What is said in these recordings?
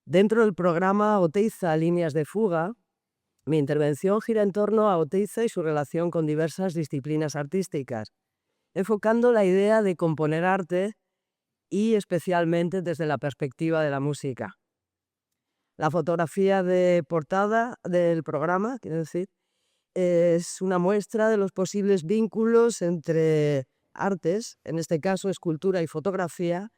Dentro del programa Oteiza Líneas de Fuga, mi intervención gira en torno a Oteiza y su relación con diversas disciplinas artísticas, enfocando la idea de componer arte y especialmente desde la perspectiva de la música. La fotografía de portada del programa, quiero decir, es una muestra de los posibles vínculos entre artes, en este caso escultura y fotografía,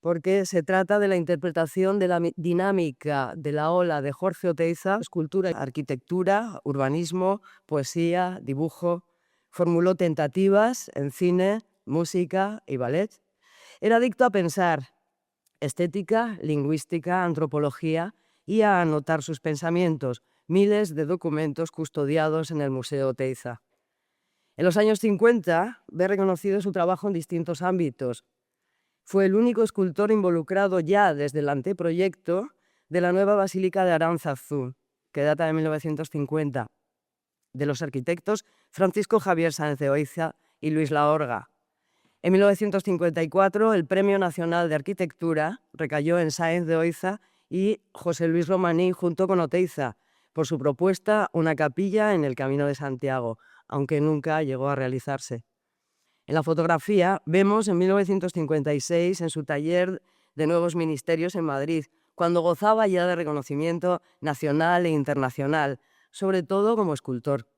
porque se trata de la interpretación de la dinámica de la ola de Jorge Oteiza, escultura, arquitectura, urbanismo, poesía, dibujo. Formuló tentativas en cine, música y ballet. Era adicto a pensar estética, lingüística, antropología y a anotar sus pensamientos, miles de documentos custodiados en el Museo Oteiza. En los años 50 ve reconocido su trabajo en distintos ámbitos. Fue el único escultor involucrado ya desde el anteproyecto de la nueva Basílica de Aránzazu, que data de 1950, de los arquitectos Francisco Javier Sáenz de Oiza y Luis Laorga. En 1954, el Premio Nacional de Arquitectura recayó en Sáenz de Oiza y José Luis Romaní junto con Oteiza por su propuesta Una capilla en el Camino de Santiago, aunque nunca llegó a realizarse. En la fotografía vemos en 1956 en su taller de Nuevos Ministerios en Madrid, cuando gozaba ya de reconocimiento nacional e internacional, sobre todo como escultor.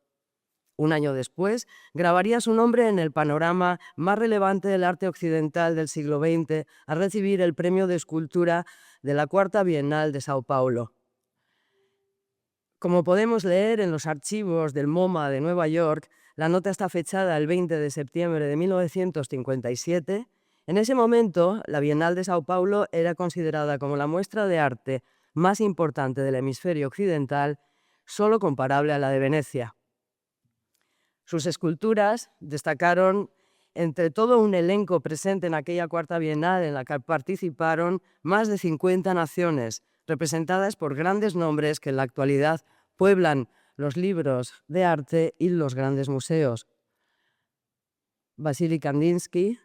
Un año después, grabaría su nombre en el panorama más relevante del arte occidental del siglo XX al recibir el premio de escultura de la Cuarta Bienal de Sao Paulo. Como podemos leer en los archivos del MoMA de Nueva York, la nota está fechada el 20 de septiembre de 1957. En ese momento, la Bienal de Sao Paulo era considerada como la muestra de arte más importante del hemisferio occidental, solo comparable a la de Venecia. Sus esculturas destacaron entre todo un elenco presente en aquella Cuarta Bienal en la que participaron más de 50 naciones, representadas por grandes nombres que en la actualidad pueblan los libros de arte y los grandes museos. Vasily Kandinsky,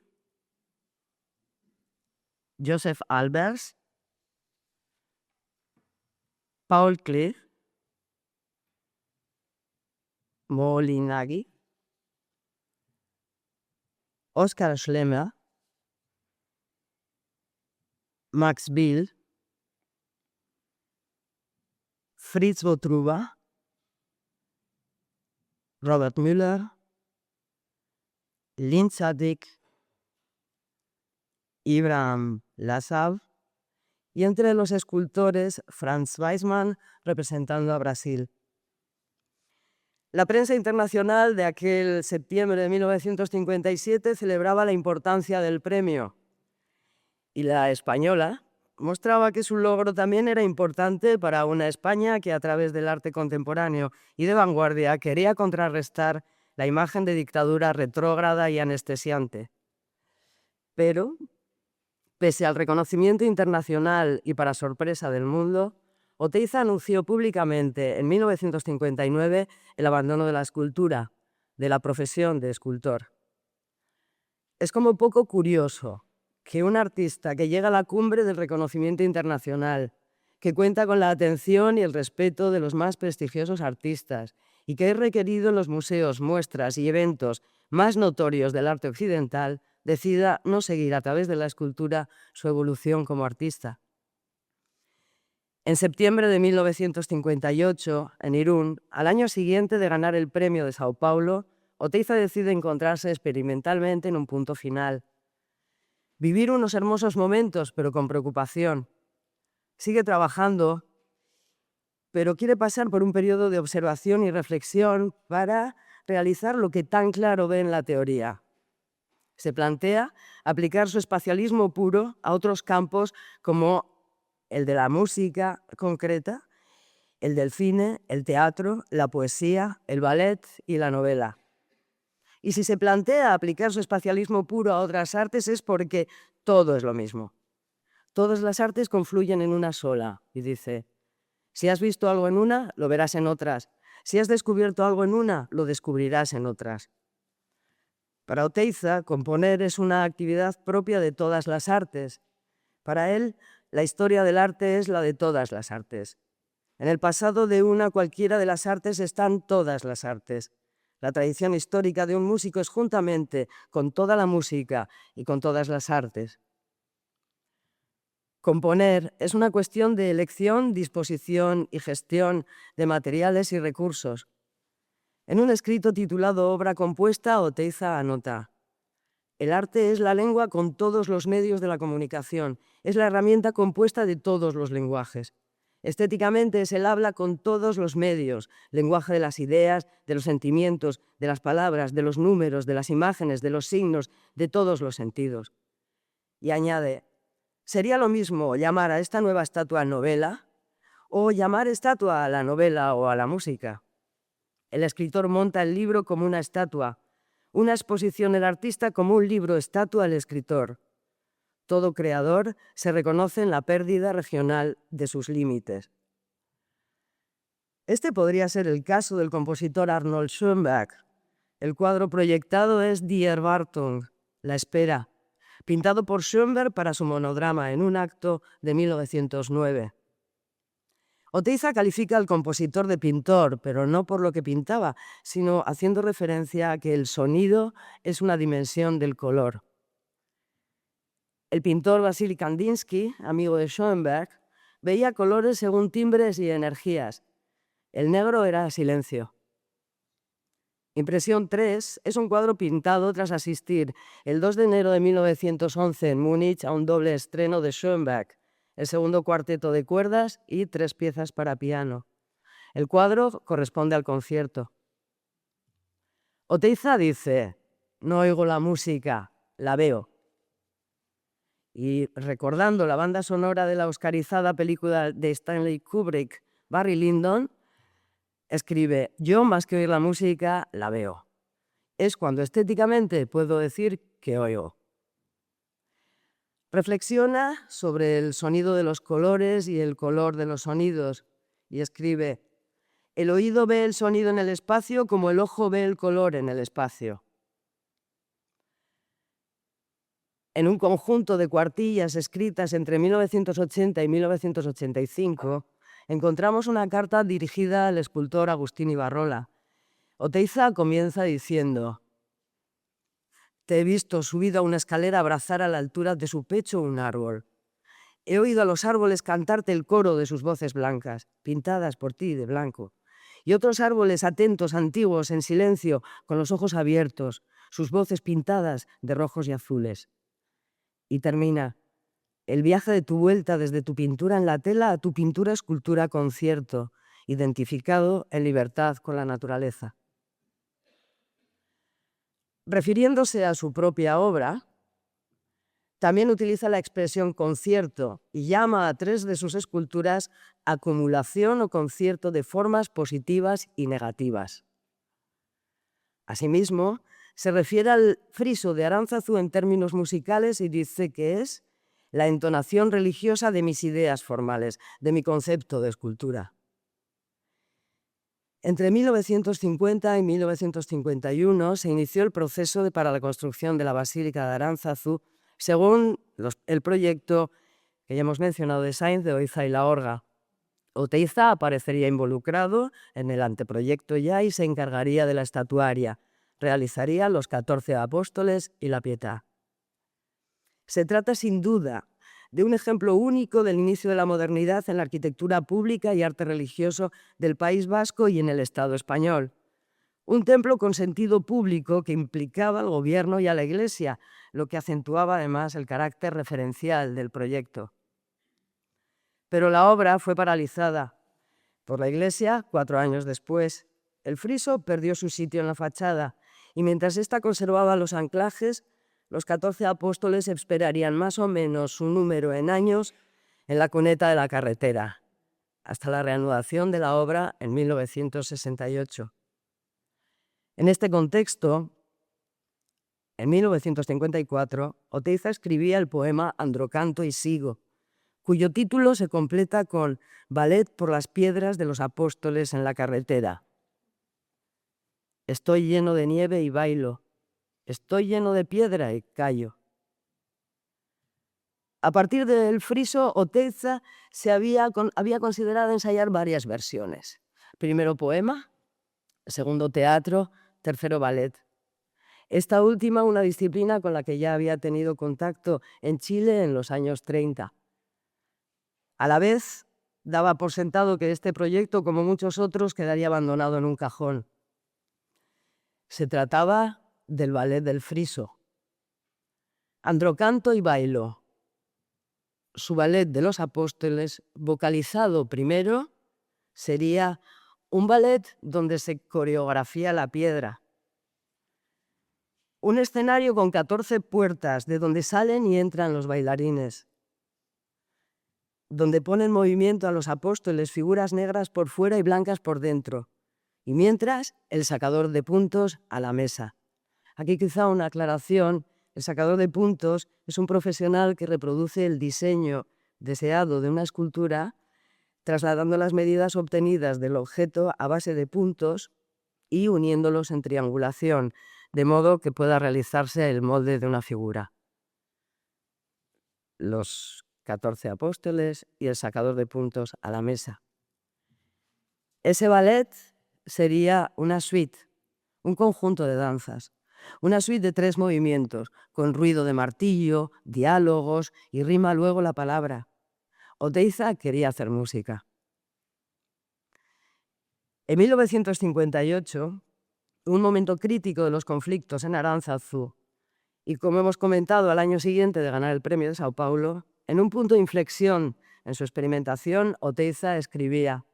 Joseph Albers, Paul Klee, Moholy-Nagy, Oskar Schlemmer, Max Bill, Fritz Wotruba, Robert Müller, Lynn Zadig, Ibrahim Lassav y entre los escultores Franz Weissmann representando a Brasil. La prensa internacional de aquel septiembre de 1957 celebraba la importancia del premio y la española mostraba que su logro también era importante para una España que a través del arte contemporáneo y de vanguardia quería contrarrestar la imagen de dictadura retrógrada y anestesiante. Pero, pese al reconocimiento internacional y para sorpresa del mundo, Oteiza anunció públicamente en 1959 el abandono de la escultura, de la profesión de escultor. Es como poco curioso que un artista que llega a la cumbre del reconocimiento internacional, que cuenta con la atención y el respeto de los más prestigiosos artistas y que es requerido en los museos, muestras y eventos más notorios del arte occidental, decida no seguir a través de la escultura su evolución como artista. En septiembre de 1958, en Irún, al año siguiente de ganar el premio de Sao Paulo, Oteiza decide encontrarse experimentalmente en un punto final. Vivir unos hermosos momentos, pero con preocupación. Sigue trabajando, pero quiere pasar por un periodo de observación y reflexión para realizar lo que tan claro ve en la teoría. Se plantea aplicar su espacialismo puro a otros campos como el de la música concreta, el del cine, el teatro, la poesía, el ballet y la novela. Y si se plantea aplicar su espacialismo puro a otras artes es porque todo es lo mismo. Todas las artes confluyen en una sola, y dice, si has visto algo en una, lo verás en otras. Si has descubierto algo en una, lo descubrirás en otras. Para Oteiza, componer es una actividad propia de todas las artes. Para él, La historia del arte es la de todas las artes. En el pasado de una cualquiera de las artes están todas las artes. La tradición histórica de un músico es juntamente con toda la música y con todas las artes. Componer es una cuestión de elección, disposición y gestión de materiales y recursos. En un escrito titulado Obra compuesta, Oteiza anota: el arte es la lengua con todos los medios de la comunicación, es la herramienta compuesta de todos los lenguajes. Estéticamente es el habla con todos los medios, lenguaje de las ideas, de los sentimientos, de las palabras, de los números, de las imágenes, de los signos, de todos los sentidos. Y añade: sería lo mismo llamar a esta nueva estatua novela o llamar estatua a la novela o a la música. El escritor monta el libro como una estatua, una exposición el artista como un libro estatua el escritor. Todo creador se reconoce en la pérdida regional de sus límites. Este podría ser el caso del compositor Arnold Schoenberg. El cuadro proyectado es Die Erwartung, La espera, pintado por Schoenberg para su monodrama en un acto de 1909. Oteiza califica al compositor de pintor, pero no por lo que pintaba, sino haciendo referencia a que el sonido es una dimensión del color. El pintor Vasily Kandinsky, amigo de Schoenberg, veía colores según timbres y energías. El negro era silencio. Impresión 3 es un cuadro pintado tras asistir el 2 de enero de 1911 en Múnich a un doble estreno de Schoenberg, el segundo cuarteto de cuerdas y 3 piezas para piano. El cuadro corresponde al concierto. Oteiza dice: no oigo la música, la veo. Y recordando la banda sonora de la oscarizada película de Stanley Kubrick, Barry Lyndon, escribe: yo más que oír la música, la veo. Es cuando estéticamente puedo decir que oigo. Reflexiona sobre el sonido de los colores y el color de los sonidos y escribe: el oído ve el sonido en el espacio como el ojo ve el color en el espacio. En un conjunto de cuartillas escritas entre 1980 y 1985, encontramos una carta dirigida al escultor Agustín Ibarrola. Oteiza comienza diciendo: te he visto subido a una escalera abrazar a la altura de su pecho un árbol. He oído a los árboles cantarte el coro de sus voces blancas, pintadas por ti de blanco, y otros árboles atentos, antiguos, en silencio, con los ojos abiertos, sus voces pintadas de rojos y azules. Y termina: el viaje de tu vuelta desde tu pintura en la tela a tu pintura escultura concierto, identificado en libertad con la naturaleza. Refiriéndose a su propia obra, también utiliza la expresión concierto y llama a 3 de sus esculturas acumulación o concierto de formas positivas y negativas. Asimismo, se refiere al friso de Aránzazu en términos musicales y dice que es la entonación religiosa de mis ideas formales, de mi concepto de escultura. Entre 1950 y 1951 se inició el proceso para la construcción de la Basílica de Aránzazu, según el proyecto que ya hemos mencionado de Sainz de Oiza y Laorga. Oteiza aparecería involucrado en el anteproyecto ya y se encargaría de la estatuaria. Realizaría los 14 apóstoles y la Pietà. Se trata sin duda de un ejemplo único del inicio de la modernidad en la arquitectura pública y arte religioso del País Vasco y en el Estado español. Un templo con sentido público que implicaba al gobierno y a la Iglesia, lo que acentuaba además el carácter referencial del proyecto. Pero la obra fue paralizada por la Iglesia 4 años después. El friso perdió su sitio en la fachada y mientras ésta conservaba los anclajes, los 14 apóstoles esperarían más o menos su número en años en la cuneta de la carretera, hasta la reanudación de la obra en 1968. En este contexto, en 1954, Oteiza escribía el poema Androcanto y Sigo, cuyo título se completa con Ballet por las piedras de los apóstoles en la carretera. Estoy lleno de nieve y bailo. Estoy lleno de piedra y callo. A partir del friso, Oteiza se había considerado ensayar varias versiones. Primero poema, segundo teatro, tercero ballet. Esta última una disciplina con la que ya había tenido contacto en Chile en los años 30. A la vez, daba por sentado que este proyecto, como muchos otros, quedaría abandonado en un cajón. Se trataba del ballet del friso. Androcanto y bailo. Su ballet de los apóstoles, vocalizado primero, sería un ballet donde se coreografía la piedra. Un escenario con 14 puertas de donde salen y entran los bailarines, donde ponen en movimiento a los apóstoles, figuras negras por fuera y blancas por dentro, y mientras el sacador de puntos a la mesa. Aquí quizá una aclaración: el sacador de puntos es un profesional que reproduce el diseño deseado de una escultura, trasladando las medidas obtenidas del objeto a base de puntos y uniéndolos en triangulación, de modo que pueda realizarse el molde de una figura. Los 14 apóstoles y el sacador de puntos a la mesa. Ese ballet sería una suite, un conjunto de danzas, una suite de 3 movimientos, con ruido de martillo, diálogos y rima luego la palabra. Oteiza quería hacer música. En 1958, un momento crítico de los conflictos en Aránzazu, y como hemos comentado, al año siguiente de ganar el premio de Sao Paulo, en un punto de inflexión en su experimentación, Oteiza escribía: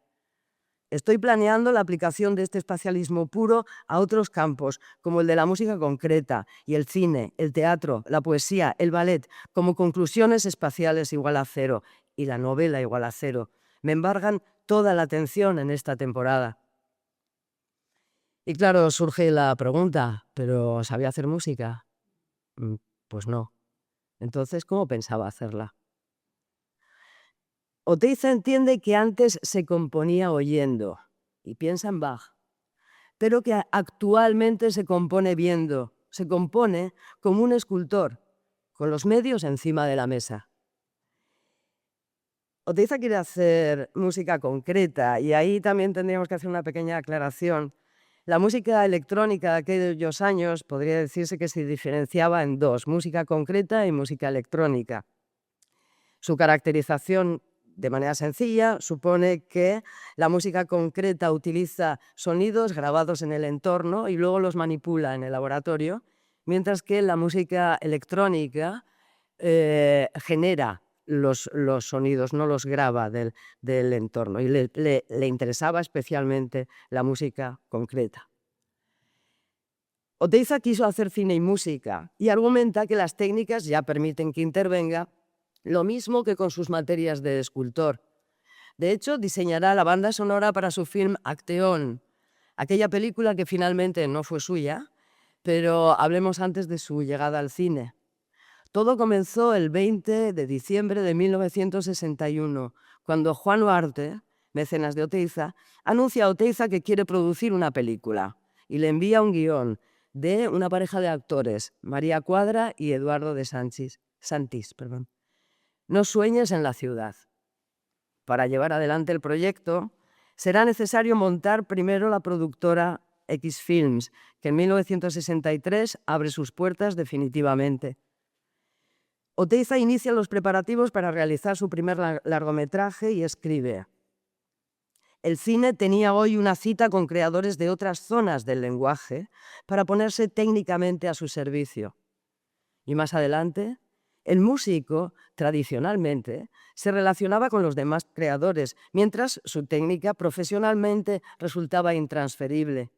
«Estoy planeando la aplicación de este espacialismo puro a otros campos, como el de la música concreta y el cine, el teatro, la poesía, el ballet, como conclusiones espaciales igual a cero, y la novela igual a cero. Me embargan toda la atención en esta temporada». Y claro, surge la pregunta: ¿pero sabía hacer música? Pues no. Entonces, ¿cómo pensaba hacerla? Oteiza entiende que antes se componía oyendo, y piensa en Bach, pero que actualmente se compone viendo, se compone como un escultor, con los medios encima de la mesa. Oteiza quiere hacer música concreta, y ahí también tendríamos que hacer una pequeña aclaración. La música electrónica de aquellos años podría decirse que se diferenciaba en dos: música concreta y música electrónica. Su caracterización, de manera sencilla, supone que la música concreta utiliza sonidos grabados en el entorno y luego los manipula en el laboratorio, mientras que la música electrónica genera los sonidos, no los graba del entorno, y le interesaba especialmente la música concreta. Oteiza quiso hacer cine y música y argumenta que las técnicas ya permiten que intervenga, lo mismo que con sus materias de escultor. De hecho, diseñará la banda sonora para su film Acteón, aquella película que finalmente no fue suya, pero hablemos antes de su llegada al cine. Todo comenzó el 20 de diciembre de 1961, cuando Juan Huarte, mecenas de Oteiza, anuncia a Oteiza que quiere producir una película y le envía un guión de una pareja de actores, María Cuadra y Eduardo de Santis. No sueñes en la ciudad. Para llevar adelante el proyecto, será necesario montar primero la productora X Films, que en 1963 abre sus puertas definitivamente. Oteiza inicia los preparativos para realizar su primer largometraje y escribe: «El cine tenía hoy una cita con creadores de otras zonas del lenguaje para ponerse técnicamente a su servicio». Y más adelante: «El músico, tradicionalmente, se relacionaba con los demás creadores, mientras su técnica profesionalmente resultaba intransferible.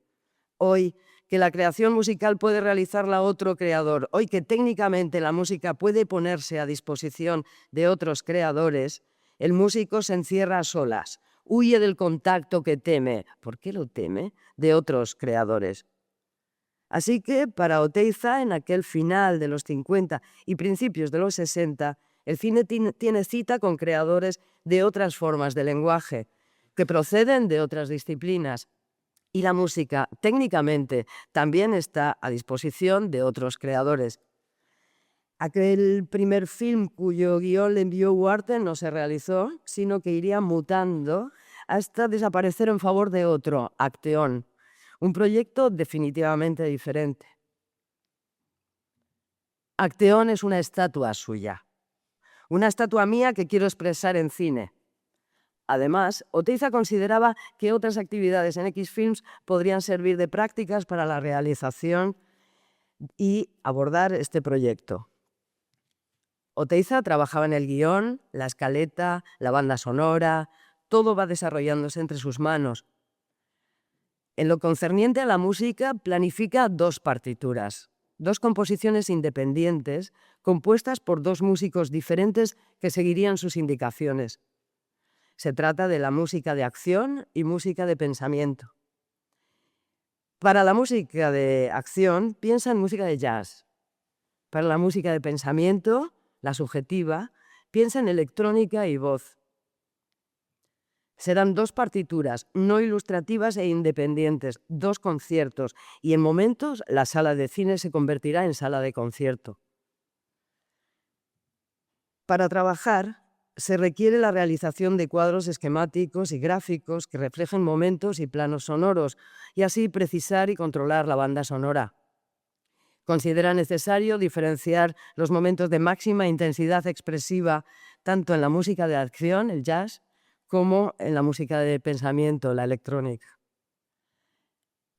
Hoy, que la creación musical puede realizarla otro creador, hoy que técnicamente la música puede ponerse a disposición de otros creadores, el músico se encierra a solas, huye del contacto que teme». ¿Por qué lo teme? «De otros creadores». Así que, para Oteiza, en aquel final de los 50 y principios de los 60, el cine tiene cita con creadores de otras formas de lenguaje, que proceden de otras disciplinas, y la música, técnicamente, también está a disposición de otros creadores. Aquel primer film cuyo guión le envió Huarte no se realizó, sino que iría mutando hasta desaparecer en favor de otro, Acteón, un proyecto definitivamente diferente. Acteón es una estatua suya, una estatua mía que quiero expresar en cine. Además, Oteiza consideraba que otras actividades en X-Films podrían servir de prácticas para la realización y abordar este proyecto. Oteiza trabajaba en el guión, la escaleta, la banda sonora, todo va desarrollándose entre sus manos. En lo concerniente a la música, planifica 2 partituras, 2 composiciones independientes compuestas por 2 músicos diferentes que seguirían sus indicaciones. Se trata de la música de acción y música de pensamiento. Para la música de acción, piensa en música de jazz. Para la música de pensamiento, la subjetiva, piensa en electrónica y voz. Serán 2 partituras, no ilustrativas e independientes, 2 conciertos, y en momentos la sala de cine se convertirá en sala de concierto. Para trabajar, se requiere la realización de cuadros esquemáticos y gráficos que reflejen momentos y planos sonoros, y así precisar y controlar la banda sonora. Considera necesario diferenciar los momentos de máxima intensidad expresiva tanto en la música de acción, el jazz, como en la música de pensamiento, la electrónica.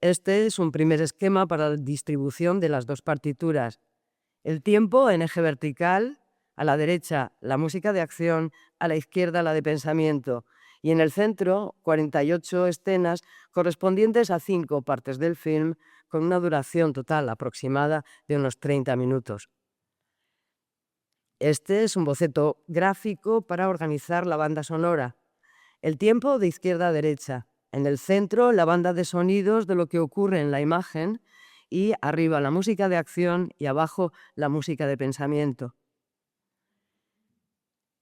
Este es un primer esquema para la distribución de las 2 partituras. El tiempo en eje vertical, a la derecha la música de acción, a la izquierda la de pensamiento, y en el centro 48 escenas correspondientes a 5 partes del film, con una duración total aproximada de unos 30 minutos. Este es un boceto gráfico para organizar la banda sonora. El tiempo de izquierda a derecha. En el centro, la banda de sonidos de lo que ocurre en la imagen, y arriba la música de acción y abajo la música de pensamiento.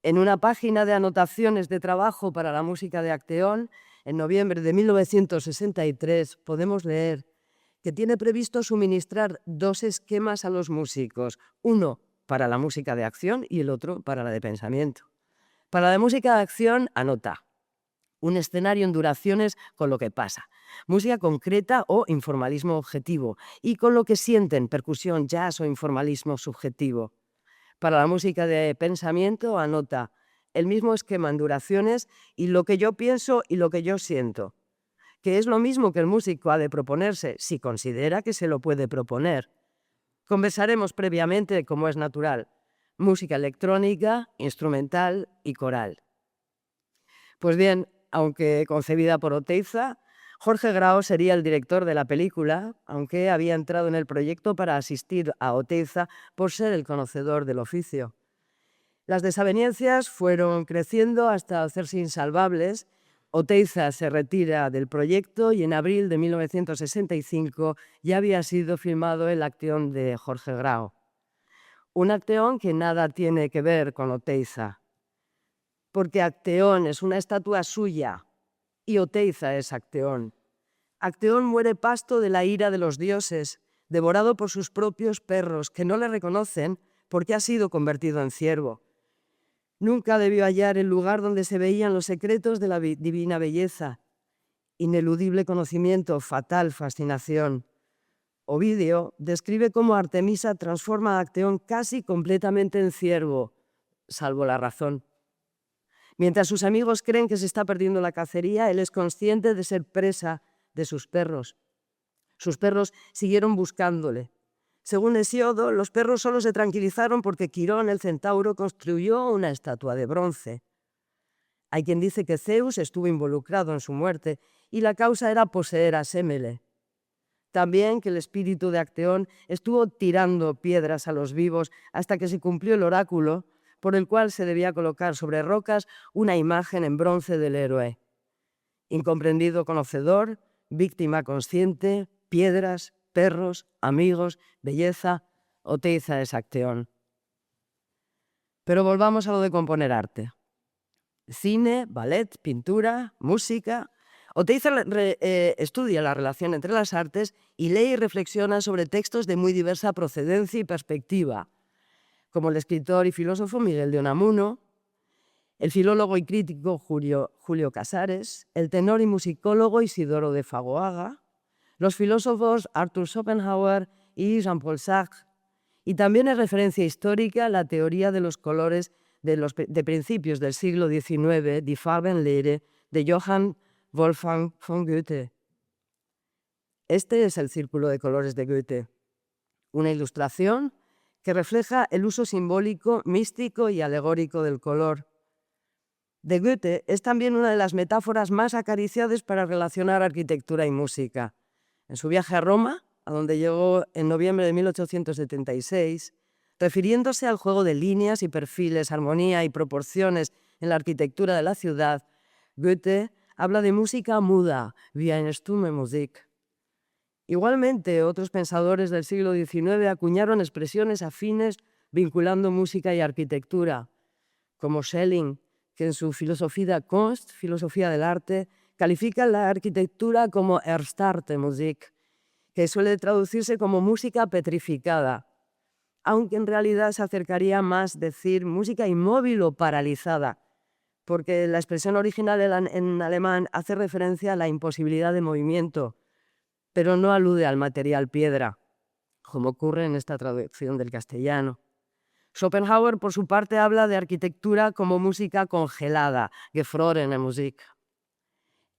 En una página de anotaciones de trabajo para la música de Acteón, en noviembre de 1963, podemos leer que tiene previsto suministrar 2 esquemas a los músicos, uno para la música de acción y el otro para la de pensamiento. Para la música de acción, anota: un escenario en duraciones con lo que pasa, música concreta o informalismo objetivo, y con lo que sienten, percusión, jazz o informalismo subjetivo. Para la música de pensamiento, anota el mismo esquema en duraciones y lo que yo pienso y lo que yo siento, que es lo mismo que el músico ha de proponerse, si considera que se lo puede proponer. Conversaremos previamente, como es natural, música electrónica, instrumental y coral. Pues bien, aunque concebida por Oteiza, Jorge Grao sería el director de la película, aunque había entrado en el proyecto para asistir a Oteiza por ser el conocedor del oficio. Las desavenencias fueron creciendo hasta hacerse insalvables. Oteiza se retira del proyecto y en abril de 1965 ya había sido filmado el Acteón de Jorge Grao. Un Acteón que nada tiene que ver con Oteiza, porque Acteón es una estatua suya y Oteiza es Acteón. Acteón muere pasto de la ira de los dioses, devorado por sus propios perros, que no le reconocen porque ha sido convertido en ciervo. Nunca debió hallar el lugar donde se veían los secretos de la divina belleza. Ineludible conocimiento, fatal fascinación. Ovidio describe cómo Artemisa transforma a Acteón casi completamente en ciervo, salvo la razón. Mientras sus amigos creen que se está perdiendo la cacería, él es consciente de ser presa de sus perros. Sus perros siguieron buscándole. Según Hesiodo, los perros solo se tranquilizaron porque Quirón, el centauro, construyó una estatua de bronce. Hay quien dice que Zeus estuvo involucrado en su muerte y la causa era poseer a Sémele. También que el espíritu de Acteón estuvo tirando piedras a los vivos hasta que se cumplió el oráculo por el cual se debía colocar sobre rocas una imagen en bronce del héroe. Incomprendido conocedor, víctima consciente, piedras, perros, amigos, belleza, Oteiza es Acteón. Pero volvamos a lo de componer arte. Cine, ballet, pintura, música. Oteiza estudia la relación entre las artes y lee y reflexiona sobre textos de muy diversa procedencia y perspectiva. como el escritor y filósofo Miguel de Unamuno, el filólogo y crítico Julio Casares, el tenor y musicólogo Isidoro de Fagoaga, los filósofos Arthur Schopenhauer y Jean-Paul Sartre, y también es referencia histórica la teoría de los colores de principios del siglo XIX, Die Farbenlehre, de Johann Wolfgang von Goethe. Este es el círculo de colores de Goethe, una ilustración que refleja el uso simbólico, místico y alegórico del color. De Goethe es también una de las metáforas más acariciadas para relacionar arquitectura y música. En su viaje a Roma, a donde llegó en noviembre de 1876, refiriéndose al juego de líneas y perfiles, armonía y proporciones en la arquitectura de la ciudad, Goethe habla de música muda, wie eine stumme Musik. Igualmente, otros pensadores del siglo XIX acuñaron expresiones afines vinculando música y arquitectura, como Schelling, que en su Philosophie der Kunst, filosofía del arte, califica la arquitectura como erstarrte Musik, que suele traducirse como música petrificada, aunque en realidad se acercaría más decir música inmóvil o paralizada, porque la expresión original en alemán hace referencia a la imposibilidad de movimiento, pero no alude al material piedra, como ocurre en esta traducción del castellano. Schopenhauer, por su parte, habla de arquitectura como música congelada, gefrorene Musik.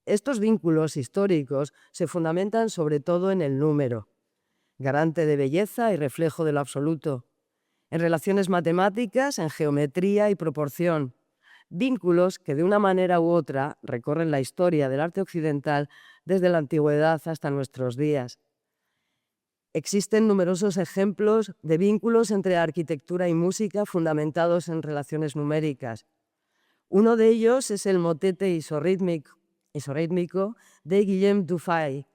Estos vínculos históricos se fundamentan sobre todo en el número, garante de belleza y reflejo de lo absoluto, en relaciones matemáticas, en geometría y proporción, vínculos que de una manera u otra recorren la historia del arte occidental desde la antigüedad hasta nuestros días. Existen numerosos ejemplos de vínculos entre arquitectura y música fundamentados en relaciones numéricas. Uno de ellos es el motete isorrítmico de Guillaume Dufay,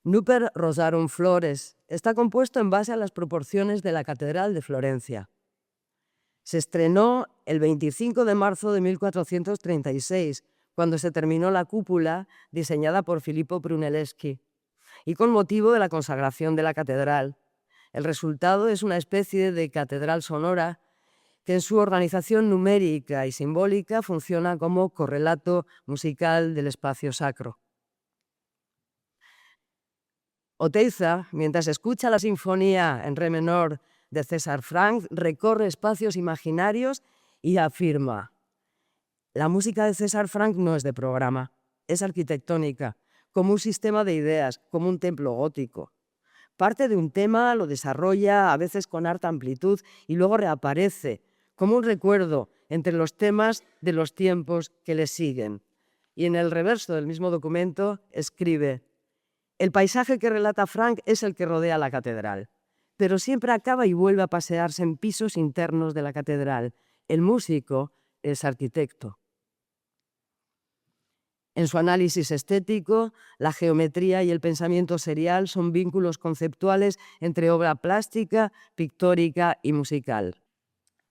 Nuper Rosarum Flores. Está compuesto en base a las proporciones de la Catedral de Florencia. Se estrenó el 25 de marzo de 1436, cuando se terminó la cúpula diseñada por Filippo Brunelleschi, y con motivo de la consagración de la catedral. El resultado es una especie de catedral sonora que en su organización numérica y simbólica funciona como correlato musical del espacio sacro. Oteiza, mientras escucha la sinfonía en re menor de César Franck, recorre espacios imaginarios y afirma: la música de César Franck no es de programa, es arquitectónica, como un sistema de ideas, como un templo gótico. Parte de un tema, lo desarrolla a veces con harta amplitud y luego reaparece como un recuerdo entre los temas de los tiempos que le siguen. Y en el reverso del mismo documento escribe: el paisaje que relata Franck es el que rodea la catedral, pero siempre acaba y vuelve a pasearse en pisos internos de la catedral. El músico es arquitecto. En su análisis estético, la geometría y el pensamiento serial son vínculos conceptuales entre obra plástica, pictórica y musical.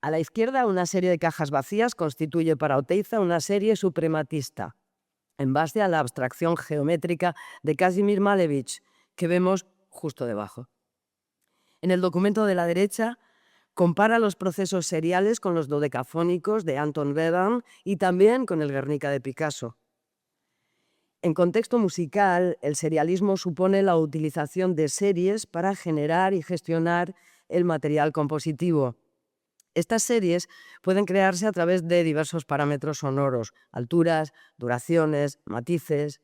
A la izquierda, una serie de cajas vacías constituye para Oteiza una serie suprematista, en base a la abstracción geométrica de Kazimir Malevich, que vemos justo debajo. En el documento de la derecha, compara los procesos seriales con los dodecafónicos de Anton Wedern y también con el Guernica de Picasso. En contexto musical, el serialismo supone la utilización de series para generar y gestionar el material compositivo. Estas series pueden crearse a través de diversos parámetros sonoros: alturas, duraciones, matices.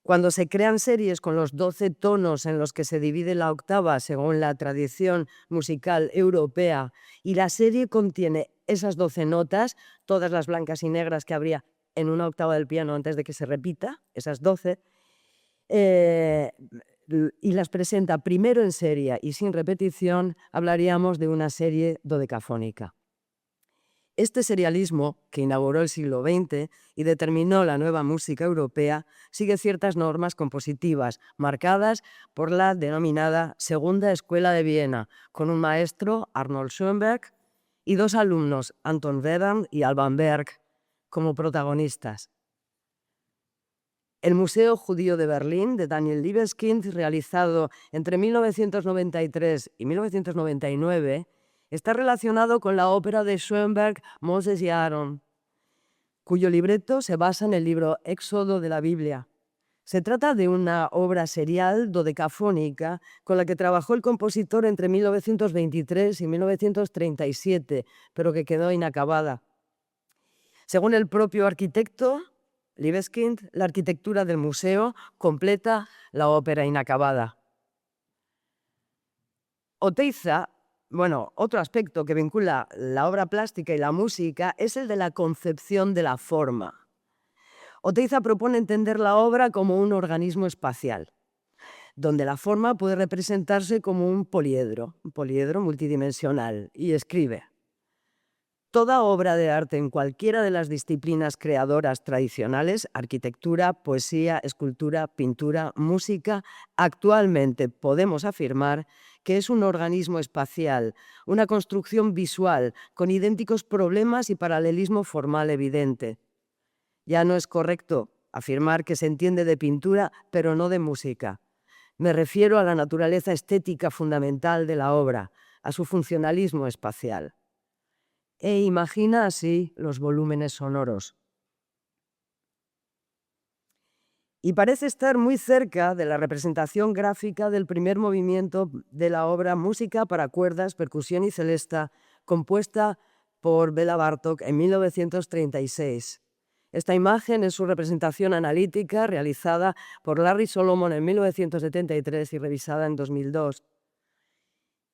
Cuando se crean series con los 12 tonos en los que se divide la octava según la tradición musical europea, y la serie contiene esas 12 notas, todas las blancas y negras que habría en una octava del piano antes de que se repita, esas 12, y las presenta primero en serie y sin repetición, hablaríamos de una serie dodecafónica. Este serialismo, que inauguró el siglo XX y determinó la nueva música europea, sigue ciertas normas compositivas marcadas por la denominada Segunda Escuela de Viena, con un maestro, Arnold Schoenberg, y dos alumnos, Anton Wedern y Alban Berg, como protagonistas. El Museo Judío de Berlín, de Daniel Libeskind, realizado entre 1993 y 1999, Está relacionado con la ópera de Schoenberg, Moses y Aarón, cuyo libreto se basa en el libro Éxodo de la Biblia. Se trata de una obra serial dodecafónica con la que trabajó el compositor entre 1923 y 1937, pero que quedó inacabada. Según el propio arquitecto, Libeskind, la arquitectura del museo completa la ópera inacabada. Oteiza, otro aspecto que vincula la obra plástica y la música es el de la concepción de la forma. Oteiza propone entender la obra como un organismo espacial, donde la forma puede representarse como un poliedro multidimensional, y escribe: toda obra de arte en cualquiera de las disciplinas creadoras tradicionales, arquitectura, poesía, escultura, pintura, música, actualmente podemos afirmar que es un organismo espacial, una construcción visual, con idénticos problemas y paralelismo formal evidente. Ya no es correcto afirmar que se entiende de pintura, pero no de música. Me refiero a la naturaleza estética fundamental de la obra, a su funcionalismo espacial. E imagina así los volúmenes sonoros. Y parece estar muy cerca de la representación gráfica del primer movimiento de la obra Música para cuerdas, percusión y celesta, compuesta por Béla Bartók en 1936. Esta imagen es su representación analítica realizada por Larry Solomon en 1973 y revisada en 2002.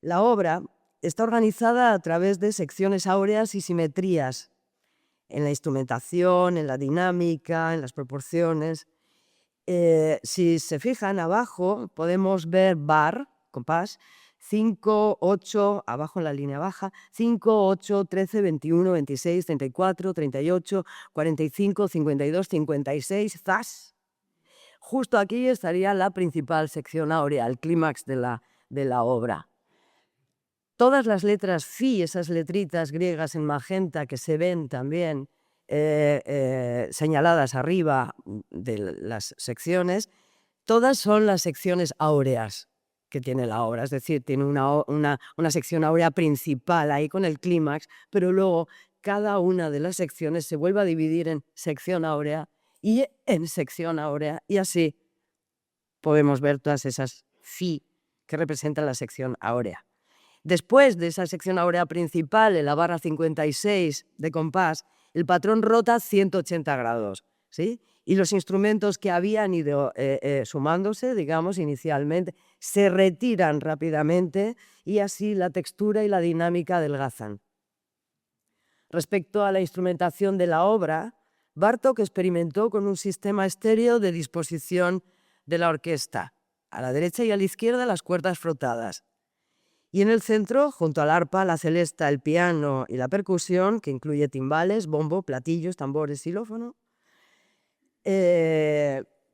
La obra está organizada a través de secciones áureas y simetrías, en la instrumentación, en la dinámica, en las proporciones. Si se fijan abajo, podemos ver bar, compás, 5, 8, abajo en la línea baja, 5, 8, 13, 21, 26, 34, 38, 45, 52, 56, zas. Justo aquí estaría la principal sección áurea, el clímax de la obra. Todas las letras phi, esas letritas griegas en magenta que se ven también señaladas arriba de las secciones, todas son las secciones áureas que tiene la obra. Es decir, tiene una sección áurea principal ahí con el clímax, pero luego cada una de las secciones se vuelve a dividir en sección áurea y en sección áurea, y así podemos ver todas esas phi que representan la sección áurea. Después de esa sección áurea principal, en la barra 56 de compás, el patrón rota 180 grados, ¿sí? Y los instrumentos que habían ido sumándose, digamos, inicialmente, se retiran rápidamente y así la textura y la dinámica adelgazan. Respecto a la instrumentación de la obra, Bartók experimentó con un sistema estéreo de disposición de la orquesta. A la derecha y a la izquierda las cuerdas frotadas. Y en el centro, junto al arpa, la celesta, el piano y la percusión, que incluye timbales, bombo, platillos, tambores, xilófono,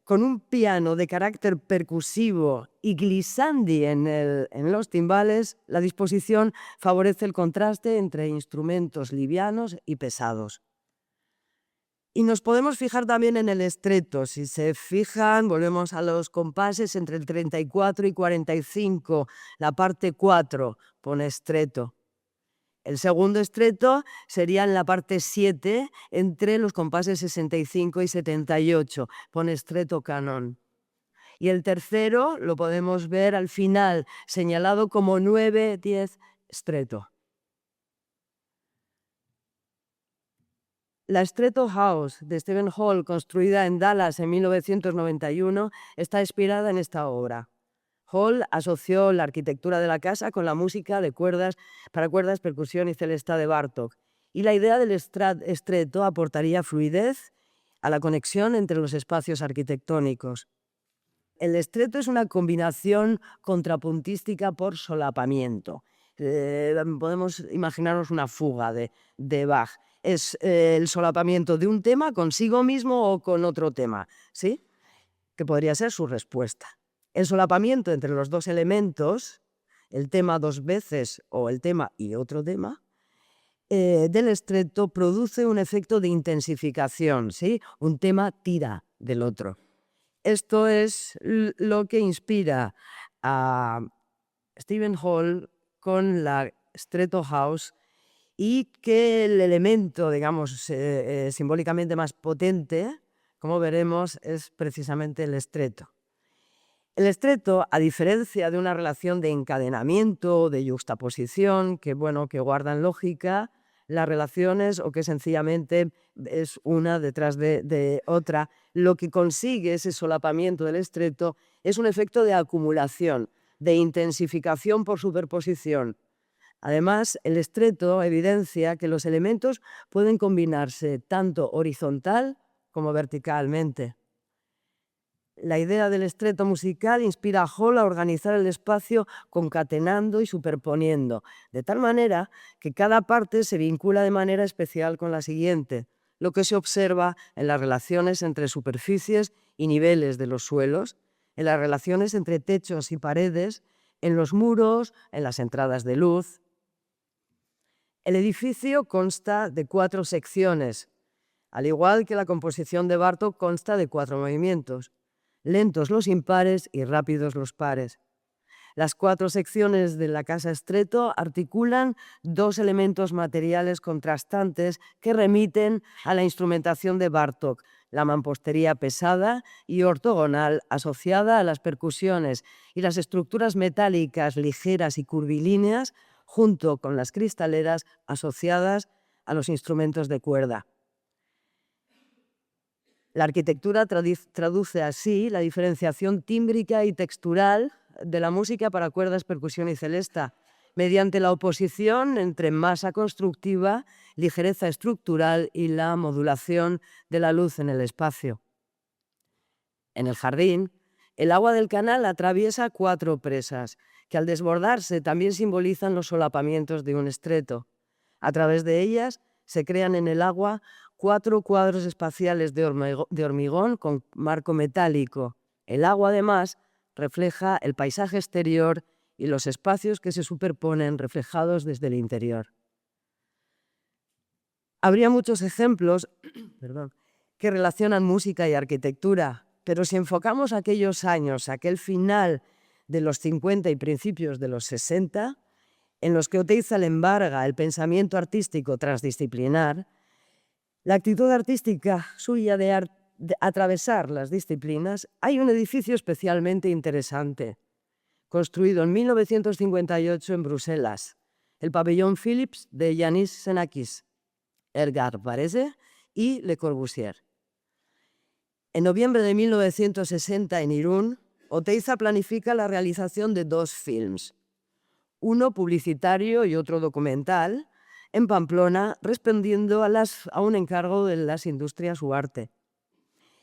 con un piano de carácter percusivo y glissandi en los timbales, la disposición favorece el contraste entre instrumentos livianos y pesados. Y nos podemos fijar también en el estreto. Si se fijan, volvemos a los compases entre el 34 y 45. La parte 4 pone estreto. El segundo estreto sería en la parte 7 entre los compases 65 y 78. Pone estreto canon. Y el tercero lo podemos ver al final, señalado como 9, 10, estreto. La Stretto House de Stephen Hall, construida en Dallas en 1991, está inspirada en esta obra. Hall asoció la arquitectura de la casa con la música de cuerdas, para cuerdas, percusión y celesta de Bartók, y la idea del estreto aportaría fluidez a la conexión entre los espacios arquitectónicos. El estreto es una combinación contrapuntística por solapamiento. Podemos imaginarnos una fuga de Bach. Es el solapamiento de un tema consigo mismo o con otro tema, ¿sí? Que podría ser su respuesta. El solapamiento entre los dos elementos, el tema dos veces o el tema y otro tema, del estreto produce un efecto de intensificación, ¿sí? Un tema tira del otro. Esto es lo que inspira a Stephen Hall con la Stratohouse, y que el elemento, digamos, simbólicamente más potente, como veremos, es precisamente el estreto. El estreto, a diferencia de una relación de encadenamiento, de yuxtaposición, que guardan lógica, las relaciones o que sencillamente es una detrás de otra, lo que consigue ese solapamiento del estreto es un efecto de acumulación, de intensificación por superposición. Además, el estreto evidencia que los elementos pueden combinarse tanto horizontal como verticalmente. La idea del estreto musical inspira a Hall a organizar el espacio concatenando y superponiendo, de tal manera que cada parte se vincula de manera especial con la siguiente, lo que se observa en las relaciones entre superficies y niveles de los suelos, en las relaciones entre techos y paredes, en los muros, en las entradas de luz. El edificio consta de 4 secciones, al igual que la composición de Bartók consta de 4 movimientos. Lentos los impares y rápidos los pares. Las 4 secciones de la casa estreto articulan 2 elementos materiales contrastantes que remiten a la instrumentación de Bartók, la mampostería pesada y ortogonal asociada a las percusiones y las estructuras metálicas ligeras y curvilíneas, junto con las cristaleras asociadas a los instrumentos de cuerda. La arquitectura traduce así la diferenciación tímbrica y textural de la música para cuerdas, percusión y celesta, mediante la oposición entre masa constructiva, ligereza estructural y la modulación de la luz en el espacio. En el jardín, el agua del canal atraviesa 4 presas, que al desbordarse también simbolizan los solapamientos de un estreto. A través de ellas se crean en el agua 4 cuadros espaciales de hormigón con marco metálico. El agua, además, refleja el paisaje exterior y los espacios que se superponen reflejados desde el interior. Habría muchos ejemplos que relacionan música y arquitectura, pero si enfocamos aquellos años, aquel final de los 50 y principios de los 60, en los que Oteiza le embarga el pensamiento artístico transdisciplinar, la actitud artística suya de atravesar las disciplinas, hay un edificio especialmente interesante, construido en 1958 en Bruselas, el pabellón Philips de Yanis Xenakis, Edgar Varese y Le Corbusier. En noviembre de 1960 en Irún, Oteiza planifica la realización de 2 films, uno publicitario y otro documental, en Pamplona, respondiendo a un encargo de las Industrias Huarte.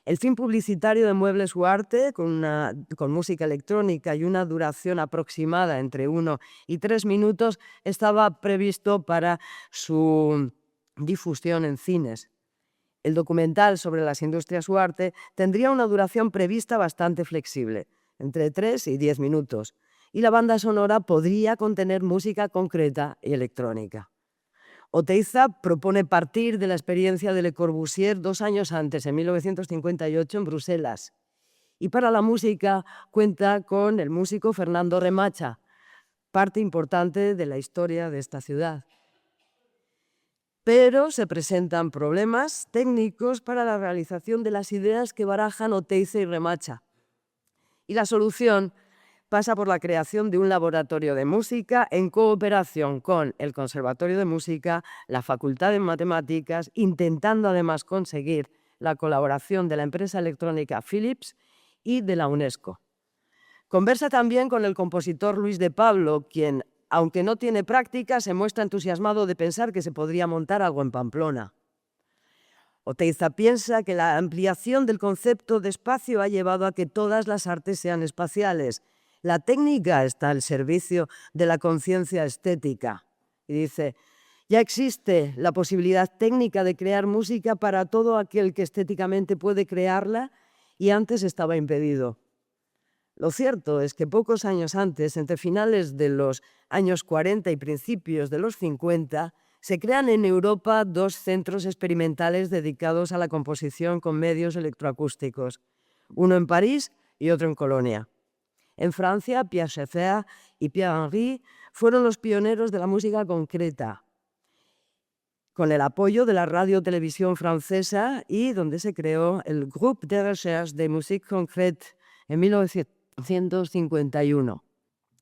El film publicitario de Muebles Huarte, con música electrónica y una duración aproximada entre 1 y 3 minutos, estaba previsto para su difusión en cines. El documental sobre las Industrias Huarte tendría una duración prevista bastante flexible, entre 3 y 10 minutos, y la banda sonora podría contener música concreta y electrónica. Oteiza propone partir de la experiencia de Le Corbusier 2 años antes, en 1958, en Bruselas. Y para la música cuenta con el músico Fernando Remacha, parte importante de la historia de esta ciudad. Pero se presentan problemas técnicos para la realización de las ideas que barajan Oteiza y Remacha. Y la solución pasa por la creación de un laboratorio de música en cooperación con el Conservatorio de Música, la Facultad de Matemáticas, intentando además conseguir la colaboración de la empresa electrónica Philips y de la UNESCO. Conversa también con el compositor Luis de Pablo, quien, aunque no tiene práctica, se muestra entusiasmado de pensar que se podría montar algo en Pamplona. Oteiza piensa que la ampliación del concepto de espacio ha llevado a que todas las artes sean espaciales. La técnica está al servicio de la conciencia estética. Y dice, ya existe la posibilidad técnica de crear música para todo aquel que estéticamente puede crearla y antes estaba impedido. Lo cierto es que pocos años antes, entre finales de los años 40 y principios de los 50, se crean en Europa 2 centros experimentales dedicados a la composición con medios electroacústicos, uno en París y otro en Colonia. En Francia, Pierre Schaeffer y Pierre Henry fueron los pioneros de la música concreta, con el apoyo de la radio-televisión francesa y donde se creó el Groupe de Recherche de Musique Concrète en 1951.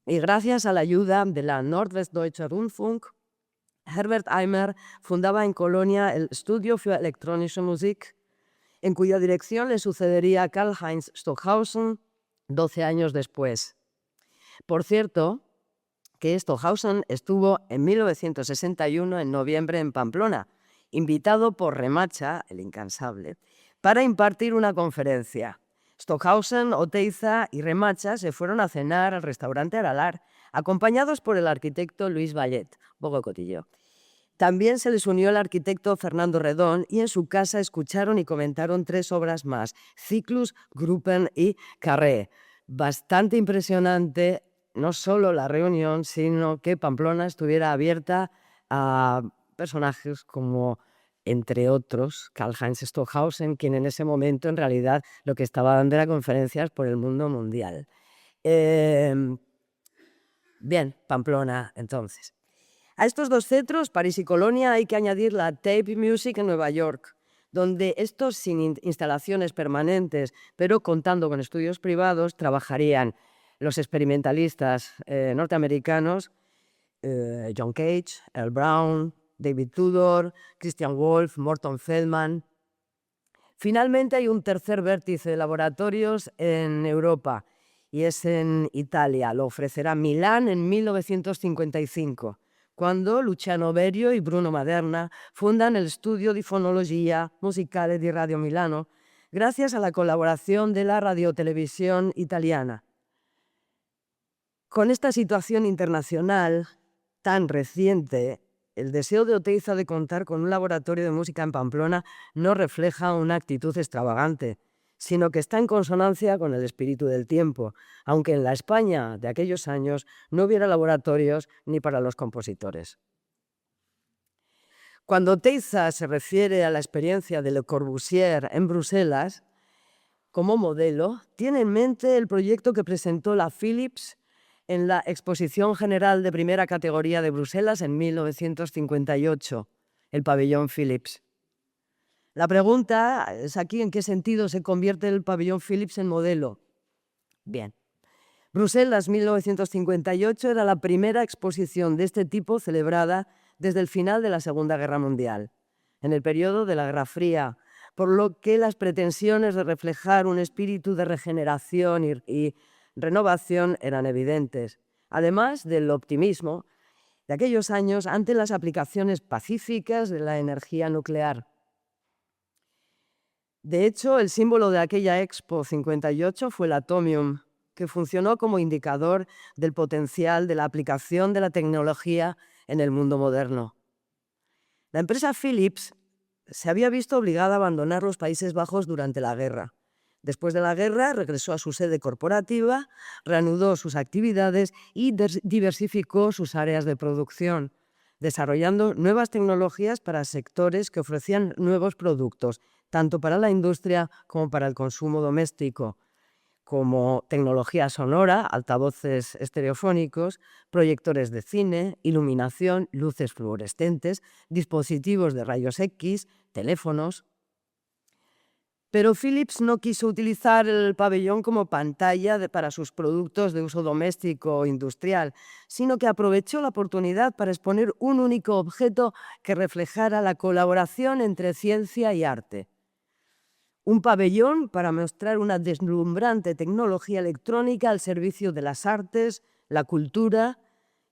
Y gracias a la ayuda de la Nordwestdeutsche Rundfunk, Herbert Eimer fundaba en Colonia el Studio für elektronische Musik, en cuya dirección le sucedería Karl-Heinz Stockhausen 12 años después. Por cierto, que Stockhausen estuvo en 1961, en noviembre, en Pamplona, invitado por Remacha, el incansable, para impartir una conferencia. Stockhausen, Oteiza y Remacha se fueron a cenar al restaurante Aralar, acompañados por el arquitecto Luis Vallet, poco cotillo. También se les unió el arquitecto Fernando Redón y en su casa escucharon y comentaron 3 obras más, Cyclus, Gruppen y Carré. Bastante impresionante, no solo la reunión, sino que Pamplona estuviera abierta a personajes como, entre otros, Karl-Heinz Stockhausen, quien en ese momento en realidad lo que estaba dando era conferencias por el mundo mundial. Bien, Pamplona entonces. A estos 2 centros, París y Colonia, hay que añadir la Tape Music en Nueva York, donde estos, sin instalaciones permanentes, pero contando con estudios privados, trabajarían los experimentalistas norteamericanos, John Cage, Earl Brown, David Tudor, Christian Wolff, Morton Feldman. Finalmente hay un tercer vértice de laboratorios en Europa, y es en Italia. Lo ofrecerá Milán en 1955. Quando Luciano Berio y Bruno Maderna fundan el Studio di Fonologia Musicale di Radio Milano, gracias a la colaboración de la radiotelevisión italiana. Con esta situación internacional tan reciente, el deseo de Oteiza de contar con un laboratorio de música en Pamplona no refleja una actitud extravagante, sino que está en consonancia con el espíritu del tiempo, aunque en la España de aquellos años no hubiera laboratorios ni para los compositores. Cuando Oteiza se refiere a la experiencia de Le Corbusier en Bruselas, como modelo, tiene en mente el proyecto que presentó la Philips en la Exposición General de Primera Categoría de Bruselas en 1958, el pabellón Philips. La pregunta es aquí en qué sentido se convierte el pabellón Philips en modelo. Bien, Bruselas 1958 era la primera exposición de este tipo celebrada desde el final de la Segunda Guerra Mundial, en el periodo de la Guerra Fría, por lo que las pretensiones de reflejar un espíritu de regeneración y renovación eran evidentes, además del optimismo de aquellos años ante las aplicaciones pacíficas de la energía nuclear. De hecho, el símbolo de aquella Expo 58 fue el atomium, que funcionó como indicador del potencial de la aplicación de la tecnología en el mundo moderno. La empresa Philips se había visto obligada a abandonar los Países Bajos durante la guerra. Después de la guerra, regresó a su sede corporativa, reanudó sus actividades y diversificó sus áreas de producción, desarrollando nuevas tecnologías para sectores que ofrecían nuevos productos, tanto para la industria como para el consumo doméstico, como tecnología sonora, altavoces estereofónicos, proyectores de cine, iluminación, luces fluorescentes, dispositivos de rayos X, teléfonos. Pero Philips no quiso utilizar el pabellón como pantalla para sus productos de uso doméstico o industrial, sino que aprovechó la oportunidad para exponer un único objeto que reflejara la colaboración entre ciencia y arte. Un pabellón para mostrar una deslumbrante tecnología electrónica al servicio de las artes, la cultura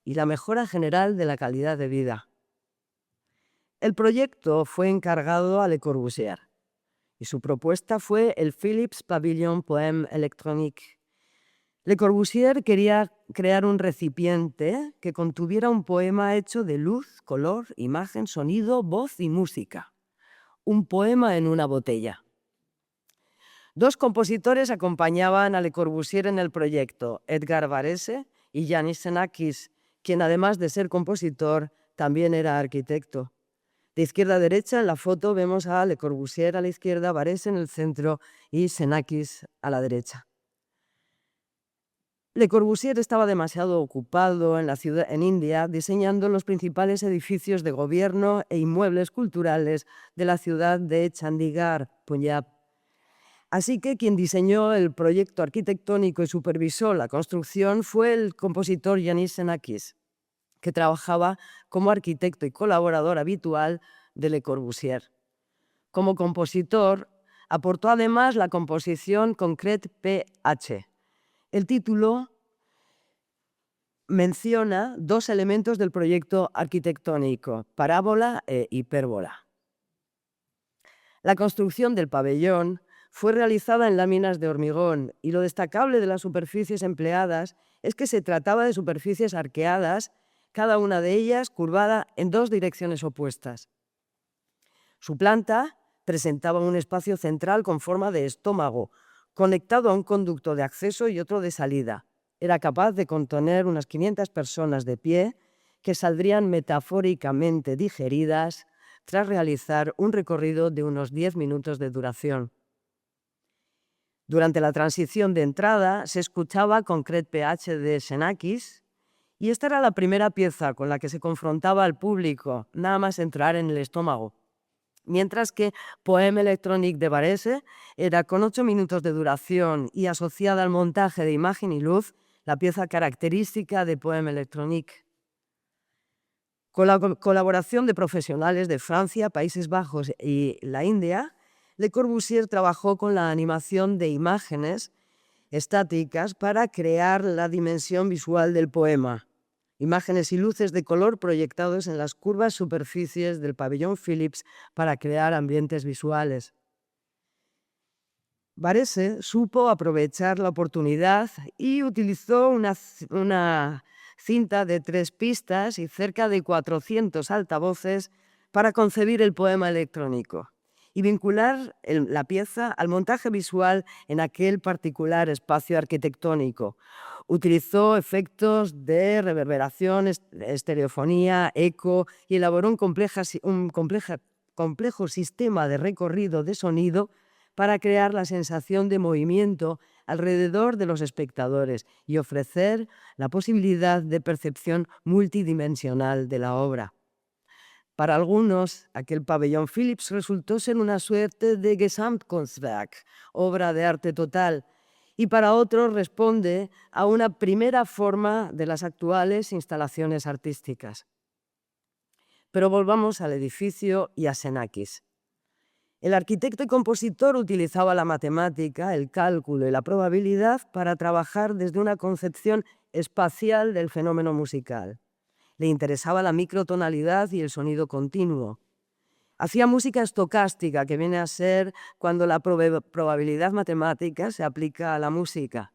y la mejora general de la calidad de vida. El proyecto fue encargado a Le Corbusier y su propuesta fue el Philips Pavilion Poème Électronique. Le Corbusier quería crear un recipiente que contuviera un poema hecho de luz, color, imagen, sonido, voz y música. Un poema en una botella. 2 compositores acompañaban a Le Corbusier en el proyecto, Edgar Varese y Yannis Xenakis, quien además de ser compositor, también era arquitecto. De izquierda a derecha en la foto vemos a Le Corbusier a la izquierda, Varese en el centro y Xenakis a la derecha. Le Corbusier estaba demasiado ocupado en la ciudad, en India, diseñando los principales edificios de gobierno e inmuebles culturales de la ciudad de Chandigarh, Punjab. Así que quien diseñó el proyecto arquitectónico y supervisó la construcción fue el compositor Yanis Xenakis, que trabajaba como arquitecto y colaborador habitual de Le Corbusier. Como compositor, aportó además la composición Concret PH. El título menciona dos elementos del proyecto arquitectónico, parábola e hipérbola. La construcción del pabellón fue realizada en láminas de hormigón y lo destacable de las superficies empleadas es que se trataba de superficies arqueadas, cada una de ellas curvada en dos direcciones opuestas. Su planta presentaba un espacio central con forma de estómago, conectado a un conducto de acceso y otro de salida. Era capaz de contener unas 500 personas de pie que saldrían metafóricamente digeridas tras realizar un recorrido de unos 10 minutos de duración. Durante la transición de entrada se escuchaba Concret PH de Xenakis y esta era la primera pieza con la que se confrontaba al público, nada más entrar en el estómago. Mientras que Poème électronique de Varese era con 8 minutos de duración y asociada al montaje de imagen y luz, la pieza característica de Poème électronique. Con la colaboración de profesionales de Francia, Países Bajos y la India, Le Corbusier trabajó con la animación de imágenes estáticas para crear la dimensión visual del poema. Imágenes y luces de color proyectados en las curvas superficies del pabellón Philips para crear ambientes visuales. Varese supo aprovechar la oportunidad y utilizó una cinta de 3 pistas y cerca de 400 altavoces para concebir el poema electrónico y vincular la pieza al montaje visual en aquel particular espacio arquitectónico. Utilizó efectos de reverberación, estereofonía, eco y elaboró un complejo sistema de recorrido de sonido para crear la sensación de movimiento alrededor de los espectadores y ofrecer la posibilidad de percepción multidimensional de la obra. Para algunos, aquel pabellón Philips resultó ser una suerte de Gesamtkunstwerk, obra de arte total, y para otros responde a una primera forma de las actuales instalaciones artísticas. Pero volvamos al edificio y a Xenakis. El arquitecto y compositor utilizaba la matemática, el cálculo y la probabilidad para trabajar desde una concepción espacial del fenómeno musical. Le interesaba la microtonalidad y el sonido continuo. Hacía música estocástica, que viene a ser cuando la probabilidad matemática se aplica a la música.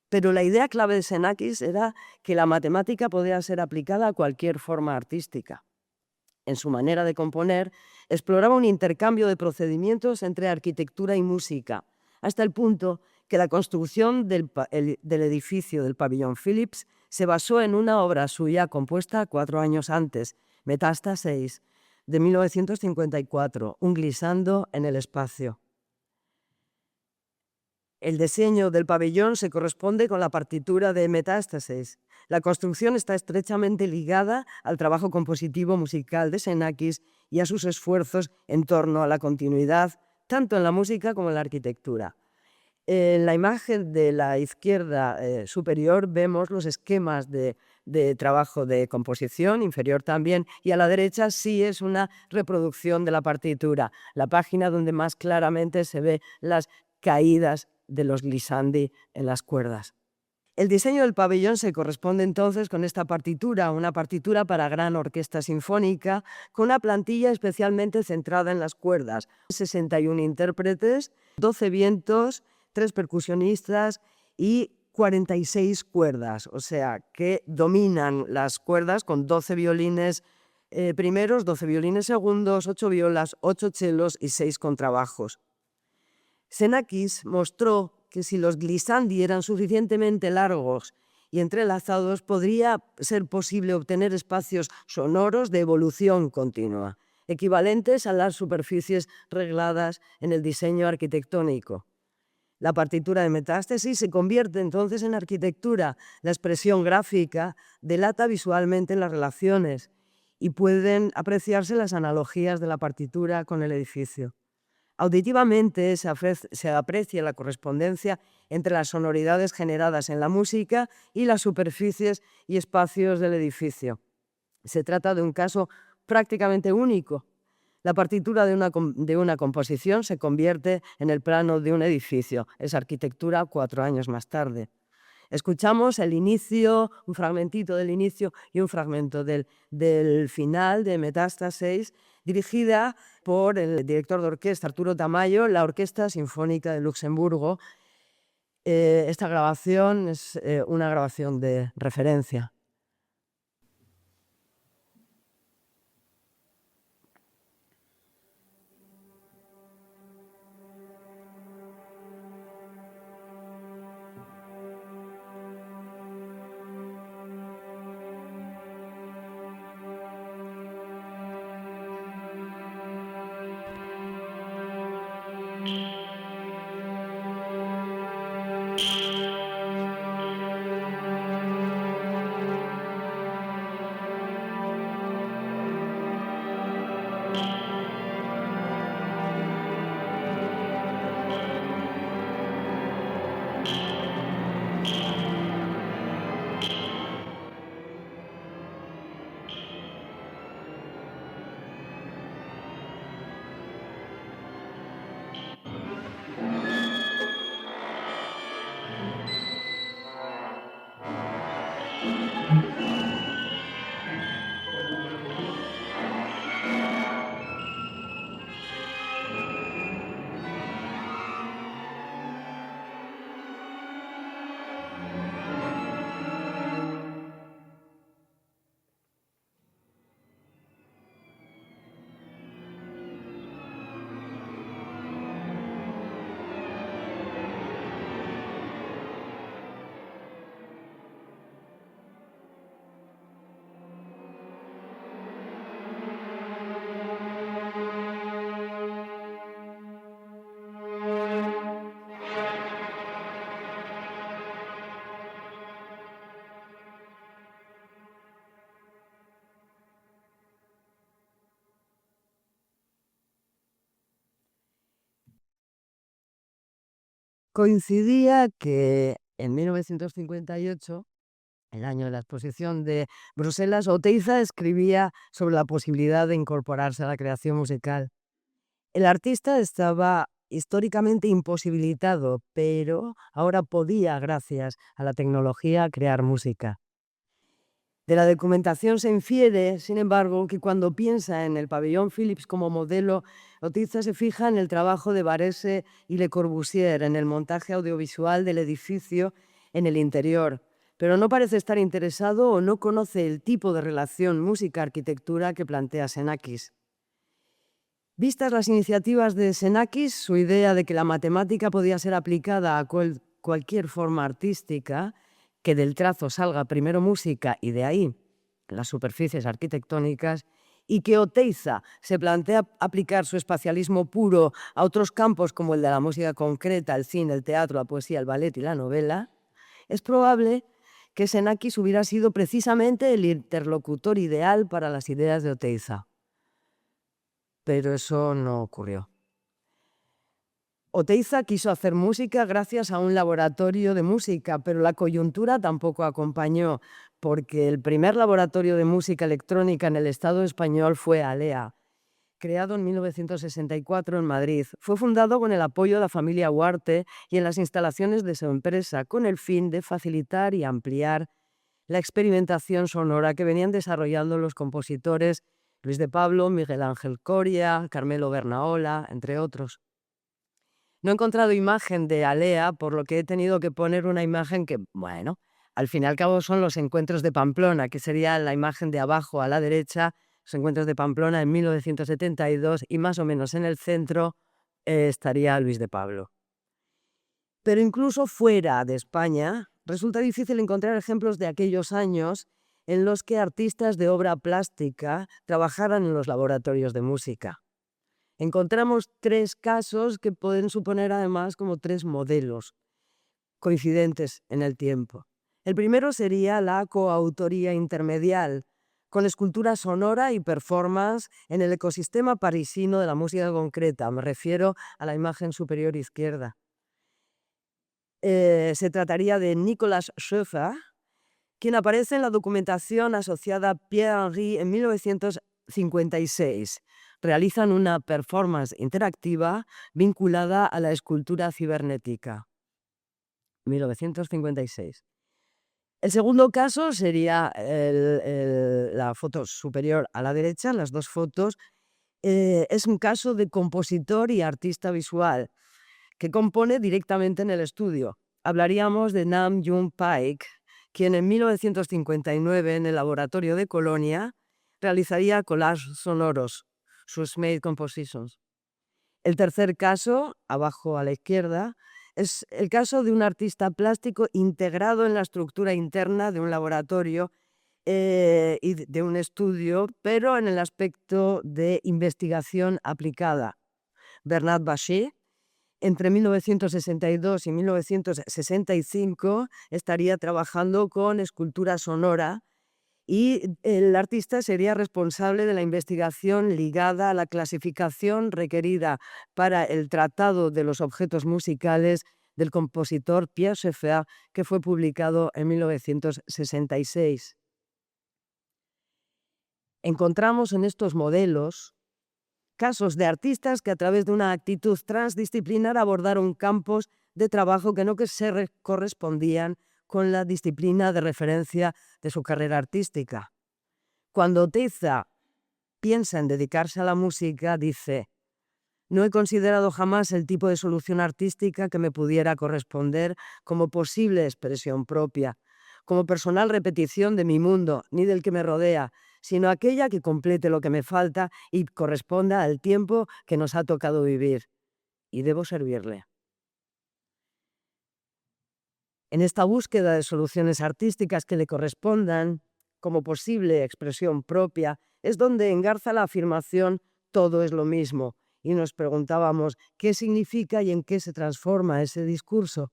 Pero la idea clave de Xenakis era que la matemática podía ser aplicada a cualquier forma artística. En su manera de componer, exploraba un intercambio de procedimientos entre arquitectura y música, hasta el punto que la construcción del edificio del pabellón Philips se basó en una obra suya compuesta 4 años antes, Metástasis, de 1954, un glissando en el espacio. El diseño del pabellón se corresponde con la partitura de Metástasis. La construcción está estrechamente ligada al trabajo compositivo musical de Xenakis y a sus esfuerzos en torno a la continuidad, tanto en la música como en la arquitectura. En la imagen de la izquierda superior vemos los esquemas de trabajo de composición, inferior también, y a la derecha sí es una reproducción de la partitura, la página donde más claramente se ve las caídas de los glissandi en las cuerdas. El diseño del pabellón se corresponde entonces con esta partitura, una partitura para gran orquesta sinfónica, con una plantilla especialmente centrada en las cuerdas. 61 intérpretes, 12 vientos, 3 percusionistas y 46 cuerdas, o sea, que dominan las cuerdas con 12 violines primeros, 12 violines segundos, 8 violas, 8 chelos y 6 contrabajos. Xenakis mostró que si los glissandi eran suficientemente largos y entrelazados, podría ser posible obtener espacios sonoros de evolución continua, equivalentes a las superficies regladas en el diseño arquitectónico. La partitura de Metástasis se convierte entonces en arquitectura. La expresión gráfica delata visualmente las relaciones y pueden apreciarse las analogías de la partitura con el edificio. Auditivamente se aprecia la correspondencia entre las sonoridades generadas en la música y las superficies y espacios del edificio. Se trata de un caso prácticamente único. La partitura de una composición se convierte en el plano de un edificio. Es arquitectura 4 años más tarde. Escuchamos el inicio, un fragmentito del inicio y un fragmento del final de Metástasis, dirigida por el director de orquesta Arturo Tamayo, la Orquesta Sinfónica de Luxemburgo. Esta grabación es una grabación de referencia. Coincidía que en 1958, el año de la exposición de Bruselas, Oteiza escribía sobre la posibilidad de incorporarse a la creación musical. El artista estaba históricamente imposibilitado, pero ahora podía, gracias a la tecnología, crear música. De la documentación se infiere, sin embargo, que cuando piensa en el pabellón Philips como modelo, Oteiza se fija en el trabajo de Barese y Le Corbusier, en el montaje audiovisual del edificio en el interior, pero no parece estar interesado o no conoce el tipo de relación música-arquitectura que plantea Xenakis. Vistas las iniciativas de Xenakis, su idea de que la matemática podía ser aplicada a cualquier forma artística, que del trazo salga primero música y de ahí las superficies arquitectónicas, y que Oteiza se plantea aplicar su espacialismo puro a otros campos como el de la música concreta, el cine, el teatro, la poesía, el ballet y la novela, es probable que Xenakis hubiera sido precisamente el interlocutor ideal para las ideas de Oteiza. Pero eso no ocurrió. Oteiza quiso hacer música gracias a un laboratorio de música, pero la coyuntura tampoco acompañó, porque el primer laboratorio de música electrónica en el Estado español fue ALEA, creado en 1964 en Madrid. Fue fundado con el apoyo de la familia Huarte y en las instalaciones de su empresa, con el fin de facilitar y ampliar la experimentación sonora que venían desarrollando los compositores Luis de Pablo, Miguel Ángel Coria, Carmelo Bernaola, entre otros. No he encontrado imagen de ALEA, por lo que he tenido que poner una imagen que, bueno, al fin y al cabo son los encuentros de Pamplona, que sería la imagen de abajo a la derecha, los encuentros de Pamplona en 1972, y más o menos en el centro estaría Luis de Pablo. Pero incluso fuera de España, resulta difícil encontrar ejemplos de aquellos años en los que artistas de obra plástica trabajaran en los laboratorios de música. Encontramos 3 casos que pueden suponer además como 3 modelos coincidentes en el tiempo. El primero sería la coautoría intermedial, con escultura sonora y performance en el ecosistema parisino de la música concreta. Me refiero a la imagen superior izquierda. Se trataría de Nicolas Schoeffer, quien aparece en la documentación asociada a Pierre Henry en 1956. Realizan una performance interactiva vinculada a la escultura cibernética. 1956. El segundo caso sería la foto superior a la derecha, las 2 fotos. Es un caso de compositor y artista visual que compone directamente en el estudio. Hablaríamos de Nam June Paik, quien en 1959 en el laboratorio de Colonia realizaría collages sonoros, sus made compositions. El tercer caso, abajo a la izquierda, es el caso de un artista plástico integrado en la estructura interna de un laboratorio y de un estudio, pero en el aspecto de investigación aplicada. Bernard Bachet, entre 1962 y 1965, estaría trabajando con escultura sonora y el artista sería responsable de la investigación ligada a la clasificación requerida para el tratado de los objetos musicales del compositor Pierre Schaeffer, que fue publicado en 1966. Encontramos en estos modelos casos de artistas que a través de una actitud transdisciplinar abordaron campos de trabajo que no se correspondían con la disciplina de referencia de su carrera artística. Cuando Oteiza piensa en dedicarse a la música, dice: no he considerado jamás el tipo de solución artística que me pudiera corresponder como posible expresión propia, como personal repetición de mi mundo, ni del que me rodea, sino aquella que complete lo que me falta y corresponda al tiempo que nos ha tocado vivir. Y debo servirle. En esta búsqueda de soluciones artísticas que le correspondan como posible expresión propia, es donde engarza la afirmación «todo es lo mismo», y nos preguntábamos qué significa y en qué se transforma ese discurso.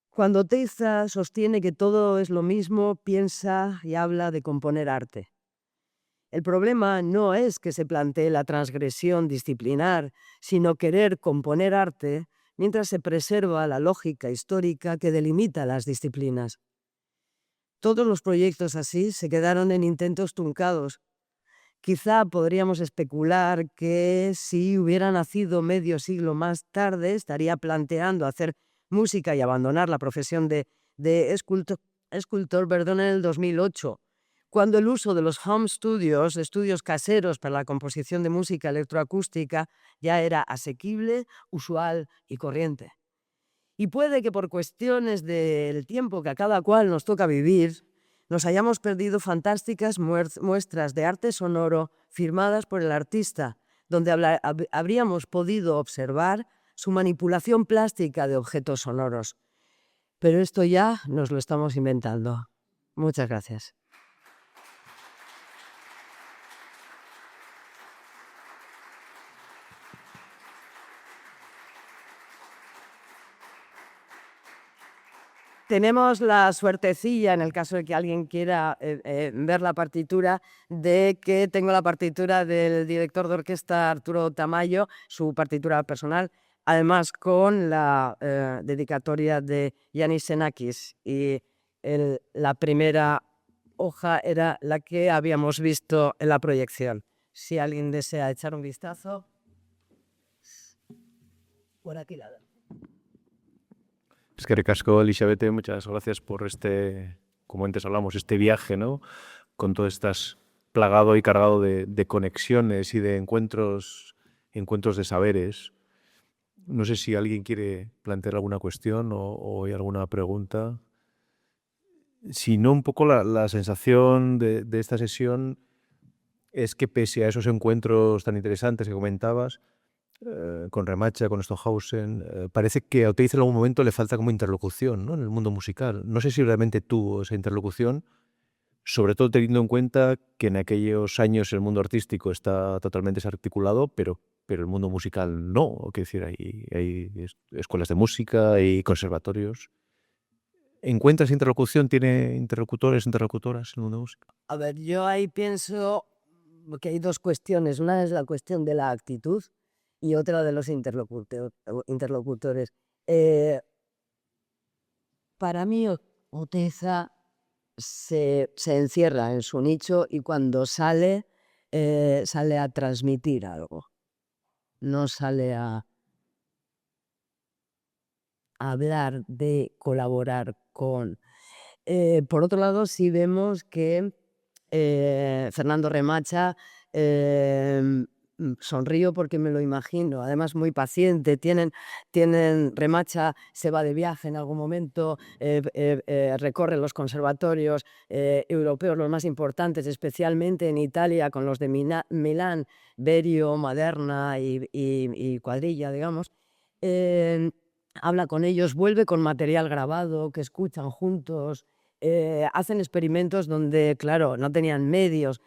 Cuando Oteiza sostiene que todo es lo mismo, piensa y habla de componer arte. El problema no es que se plantee la transgresión disciplinar, sino querer componer arte mientras se preserva la lógica histórica que delimita las disciplinas. Todos los proyectos así se quedaron en intentos truncados. Quizá podríamos especular que si hubiera nacido medio siglo más tarde, estaría planteando hacer música y abandonar la profesión de escultor, en el 2008, cuando el uso de los home studios, estudios caseros para la composición de música electroacústica, ya era asequible, usual y corriente. Y puede que por cuestiones del tiempo que a cada cual nos toca vivir, nos hayamos perdido fantásticas muestras de arte sonoro firmadas por el artista, donde habríamos podido observar su manipulación plástica de objetos sonoros. Pero esto ya nos lo estamos inventando. Muchas gracias. Tenemos la suertecilla, en el caso de que alguien quiera ver la partitura, de que tengo la partitura del director de orquesta Arturo Tamayo, su partitura personal, además con la dedicatoria de Yanis Xenakis. Y la primera hoja era la que habíamos visto en la proyección. Si alguien desea echar un vistazo, por aquí la dan. Eskerrik asko, Elisabete, muchas gracias por como antes hablamos, este viaje, ¿no? Con todo estás plagado y cargado de conexiones y de encuentros de saberes. No sé si alguien quiere plantear alguna cuestión o hay alguna pregunta. Si no, un poco la sensación de esta sesión es que pese a esos encuentros tan interesantes que comentabas, con Remacha, con Stockhausen, parece que a Oteiza en algún momento le falta como interlocución, ¿no? En el mundo musical. No sé si realmente tuvo esa interlocución, sobre todo teniendo en cuenta que en aquellos años el mundo artístico está totalmente desarticulado, pero el mundo musical no. Quiero decir, hay escuelas de música, hay conservatorios. ¿Encuentras interlocución? ¿Tiene interlocutores, interlocutoras en el mundo de música? A ver, yo ahí pienso que hay dos cuestiones. Una es la cuestión de la actitud y otra de los interlocutores. Para mí, Oteiza se encierra en su nicho y cuando sale, sale a transmitir algo. No sale a hablar de colaborar con. Por otro lado, sí vemos que Fernando Remacha, sonrío porque me lo imagino, además muy paciente, Remacha se va de viaje en algún momento, recorre los conservatorios europeos, los más importantes, especialmente en Italia, con los de Milán, Berio, Maderna y Cuadrilla, digamos. Habla con ellos, vuelve con material grabado que escuchan juntos, hacen experimentos donde, claro, no tenían medios,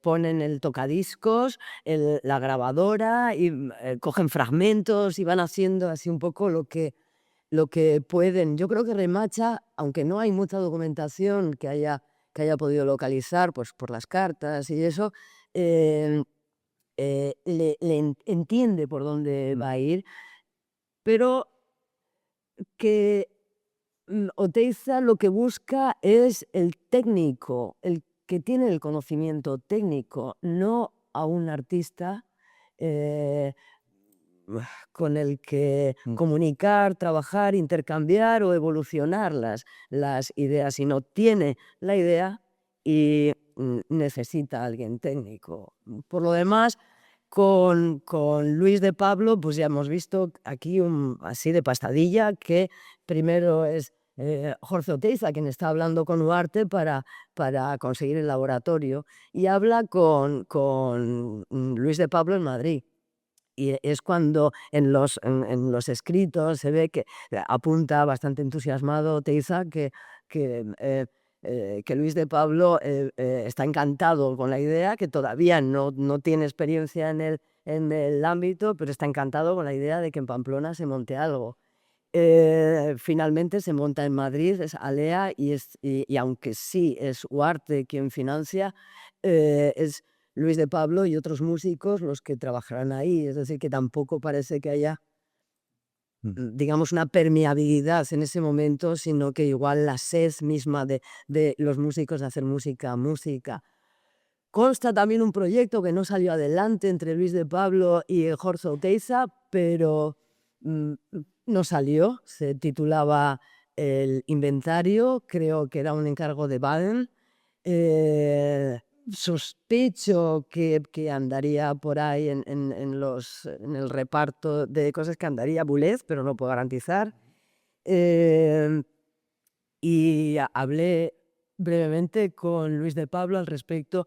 ponen el tocadiscos, la grabadora y cogen fragmentos y van haciendo así un poco lo que pueden. Yo creo que Remacha, aunque no hay mucha documentación que haya podido localizar, pues por las cartas y eso, entiende por dónde va a ir, pero que Oteiza lo que busca es el técnico, el que tiene el conocimiento técnico, no a un artista con el que comunicar, trabajar, intercambiar o evolucionar las ideas, sino tiene la idea y necesita a alguien técnico. Por lo demás, con Luis de Pablo, pues ya hemos visto aquí así de pastadilla que primero es Jorge Oteiza quien está hablando con Ugarte para conseguir el laboratorio y habla con Luis de Pablo en Madrid. Y es cuando en los escritos se ve que apunta bastante entusiasmado Oteiza que Luis de Pablo está encantado con la idea, que todavía no tiene experiencia en el ámbito, pero está encantado con la idea de que en Pamplona se monte algo. Finalmente se monta en Madrid, es Alea, y aunque sí es Ugarte quien financia, es Luis de Pablo y otros músicos los que trabajarán ahí. Es decir, que tampoco parece que haya, digamos, una permeabilidad en ese momento, sino que igual la sed misma de los músicos de hacer música. Consta también un proyecto que no salió adelante entre Luis de Pablo y Jorge Oteiza, pero no salió. Se titulaba El Inventario, creo que era un encargo de Baden. Sospecho que andaría por ahí en el reparto de cosas, que andaría Boulez, pero no puedo garantizar. Y hablé brevemente con Luis de Pablo al respecto,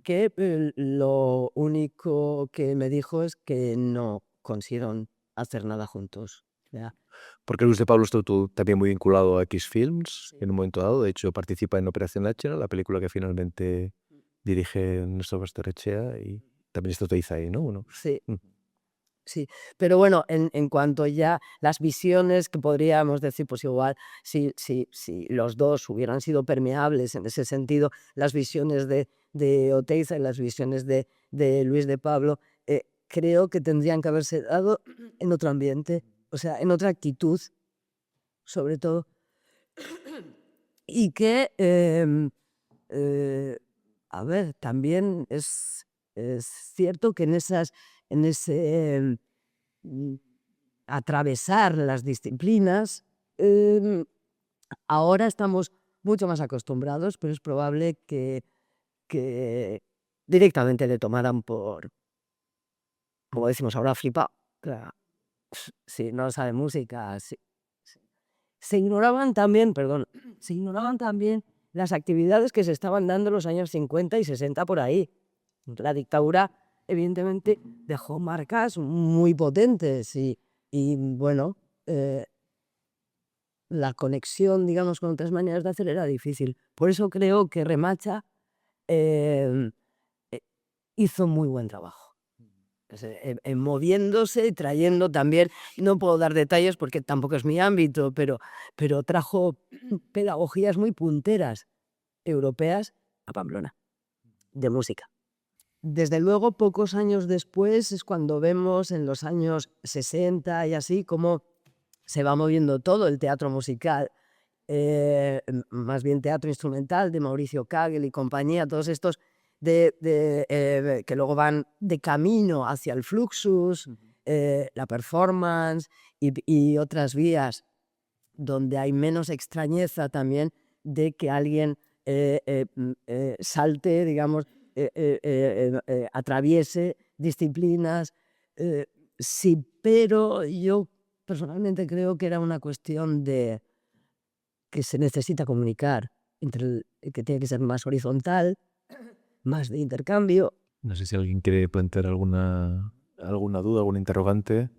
que lo único que me dijo es que no consiguieron hacer nada juntos. ¿Ya? Porque Luis de Pablo estuvo también muy vinculado a X-Films en un momento dado. De hecho, participa en Operación Lachera, la película que finalmente dirige Néstor Basterrechea, y también está Oteiza ahí, ¿no? Sí. Sí, pero bueno, en cuanto ya las visiones, que podríamos decir, pues igual, si los dos hubieran sido permeables en ese sentido, las visiones de Oteiza y las visiones de Luis de Pablo, creo que tendrían que haberse dado en otro ambiente, o sea, en otra actitud, sobre todo, y que, a ver, también es cierto que en ese atravesar las disciplinas, ahora estamos mucho más acostumbrados, pero es probable que directamente le tomaran por, como decimos ahora, flipado. Claro, si no sabe música. Se ignoraban también, perdón, se ignoraban también las actividades que se estaban dando en los años 50 y 60 por ahí. La dictadura, evidentemente, dejó marcas muy potentes y bueno, la conexión, digamos, con otras maneras de hacer era difícil. Por eso creo que Remacha hizo muy buen trabajo. Moviéndose y trayendo también, no puedo dar detalles porque tampoco es mi ámbito, pero trajo pedagogías muy punteras europeas a Pamplona, de música. Desde luego, pocos años después es cuando vemos en los años 60 y así cómo se va moviendo todo el teatro musical, más bien teatro instrumental de Mauricio Kagel y compañía, todos estos que luego van de camino hacia el Fluxus, la performance y otras vías donde hay menos extrañeza también de que alguien salte, digamos, atraviese disciplinas. Sí, pero yo personalmente creo que era una cuestión de que se necesita comunicar, que tiene que ser más horizontal, más de intercambio. No sé si alguien quiere plantear alguna duda, algún interrogante.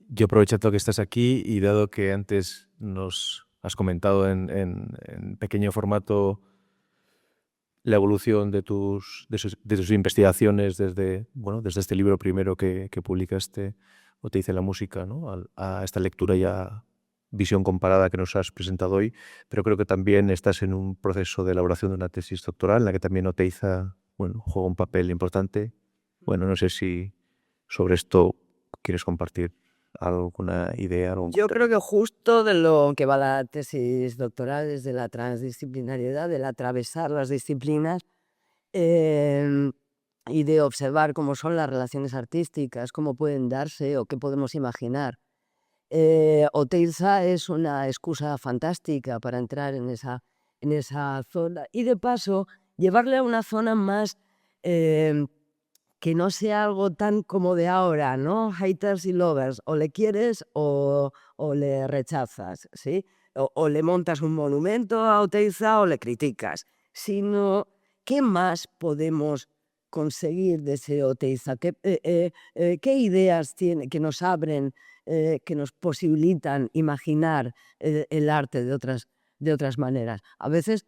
Yo aprovechando que estás aquí y dado que antes nos has comentado en pequeño formato la evolución de tus investigaciones desde este libro primero que publicaste, o te hice la música, ¿no? a esta lectura ya visión comparada que nos has presentado hoy, pero creo que también estás en un proceso de elaboración de una tesis doctoral en la que también Oteiza juega un papel importante. No sé si sobre esto quieres compartir alguna idea. Yo creo que justo de lo que va la tesis doctoral es de la transdisciplinariedad, del atravesar las disciplinas y de observar cómo son las relaciones artísticas, cómo pueden darse o qué podemos imaginar. Oteiza es una excusa fantástica para entrar en esa zona y de paso llevarle a una zona más que no sea algo tan como de ahora, ¿no? Haters y lovers, o le quieres o le rechazas, ¿sí? O le montas un monumento a Oteiza o le criticas, sino ¿qué más podemos conseguir de ese Oteiza? ¿Qué ideas tiene que nos abren, que nos posibilitan imaginar el arte de otras maneras? A veces,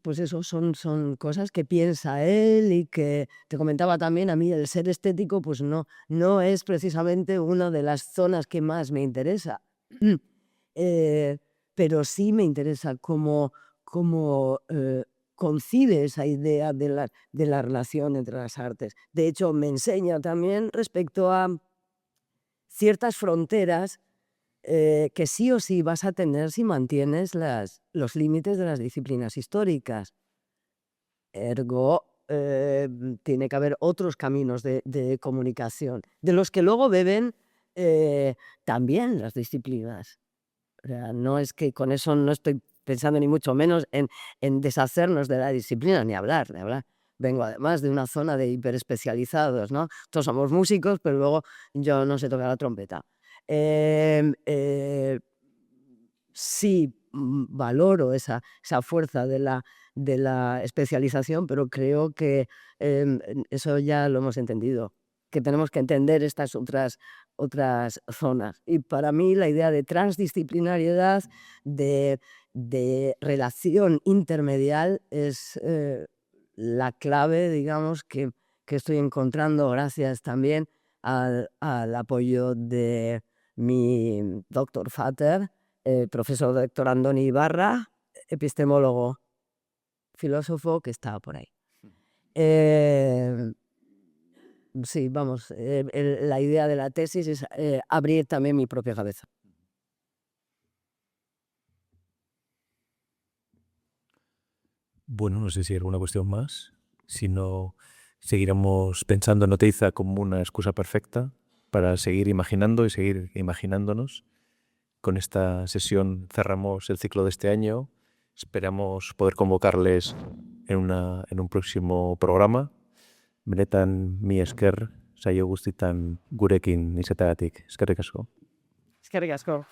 pues eso son cosas que piensa él y que te comentaba también a mí, el ser estético pues no es precisamente una de las zonas que más me interesa. Pero sí me interesa cómo concibe esa idea de la relación entre las artes. De hecho, me enseña también respecto a ciertas fronteras que sí o sí vas a tener si mantienes los límites de las disciplinas históricas. Ergo, tiene que haber otros caminos de comunicación, de los que luego beben también las disciplinas. O sea, no es que con eso no estoy pensando ni mucho menos en deshacernos de la disciplina, ni hablar. Vengo además de una zona de hiperespecializados, ¿no? Todos somos músicos, pero luego yo no sé tocar la trompeta. Sí, valoro esa fuerza de la especialización, pero creo que eso ya lo hemos entendido, que tenemos que entender estas otras zonas. Y para mí la idea de transdisciplinariedad, de relación intermedial es la clave, digamos, que estoy encontrando gracias también al apoyo de mi doctor Vater, profesor doctor Andoni Ibarra, epistemólogo, filósofo que estaba por ahí. Sí, vamos, la idea de la tesis es abrir también mi propia cabeza. No sé si hay alguna cuestión más. Si no, seguiremos pensando en Oteiza como una excusa perfecta para seguir imaginando y seguir imaginándonos. Con esta sesión cerramos el ciclo de este año. Esperamos poder convocarles en un próximo programa. Benetan mi esker, saio guztitan gurekin izateagatik. Eskerrik asko. Eskerrik asko.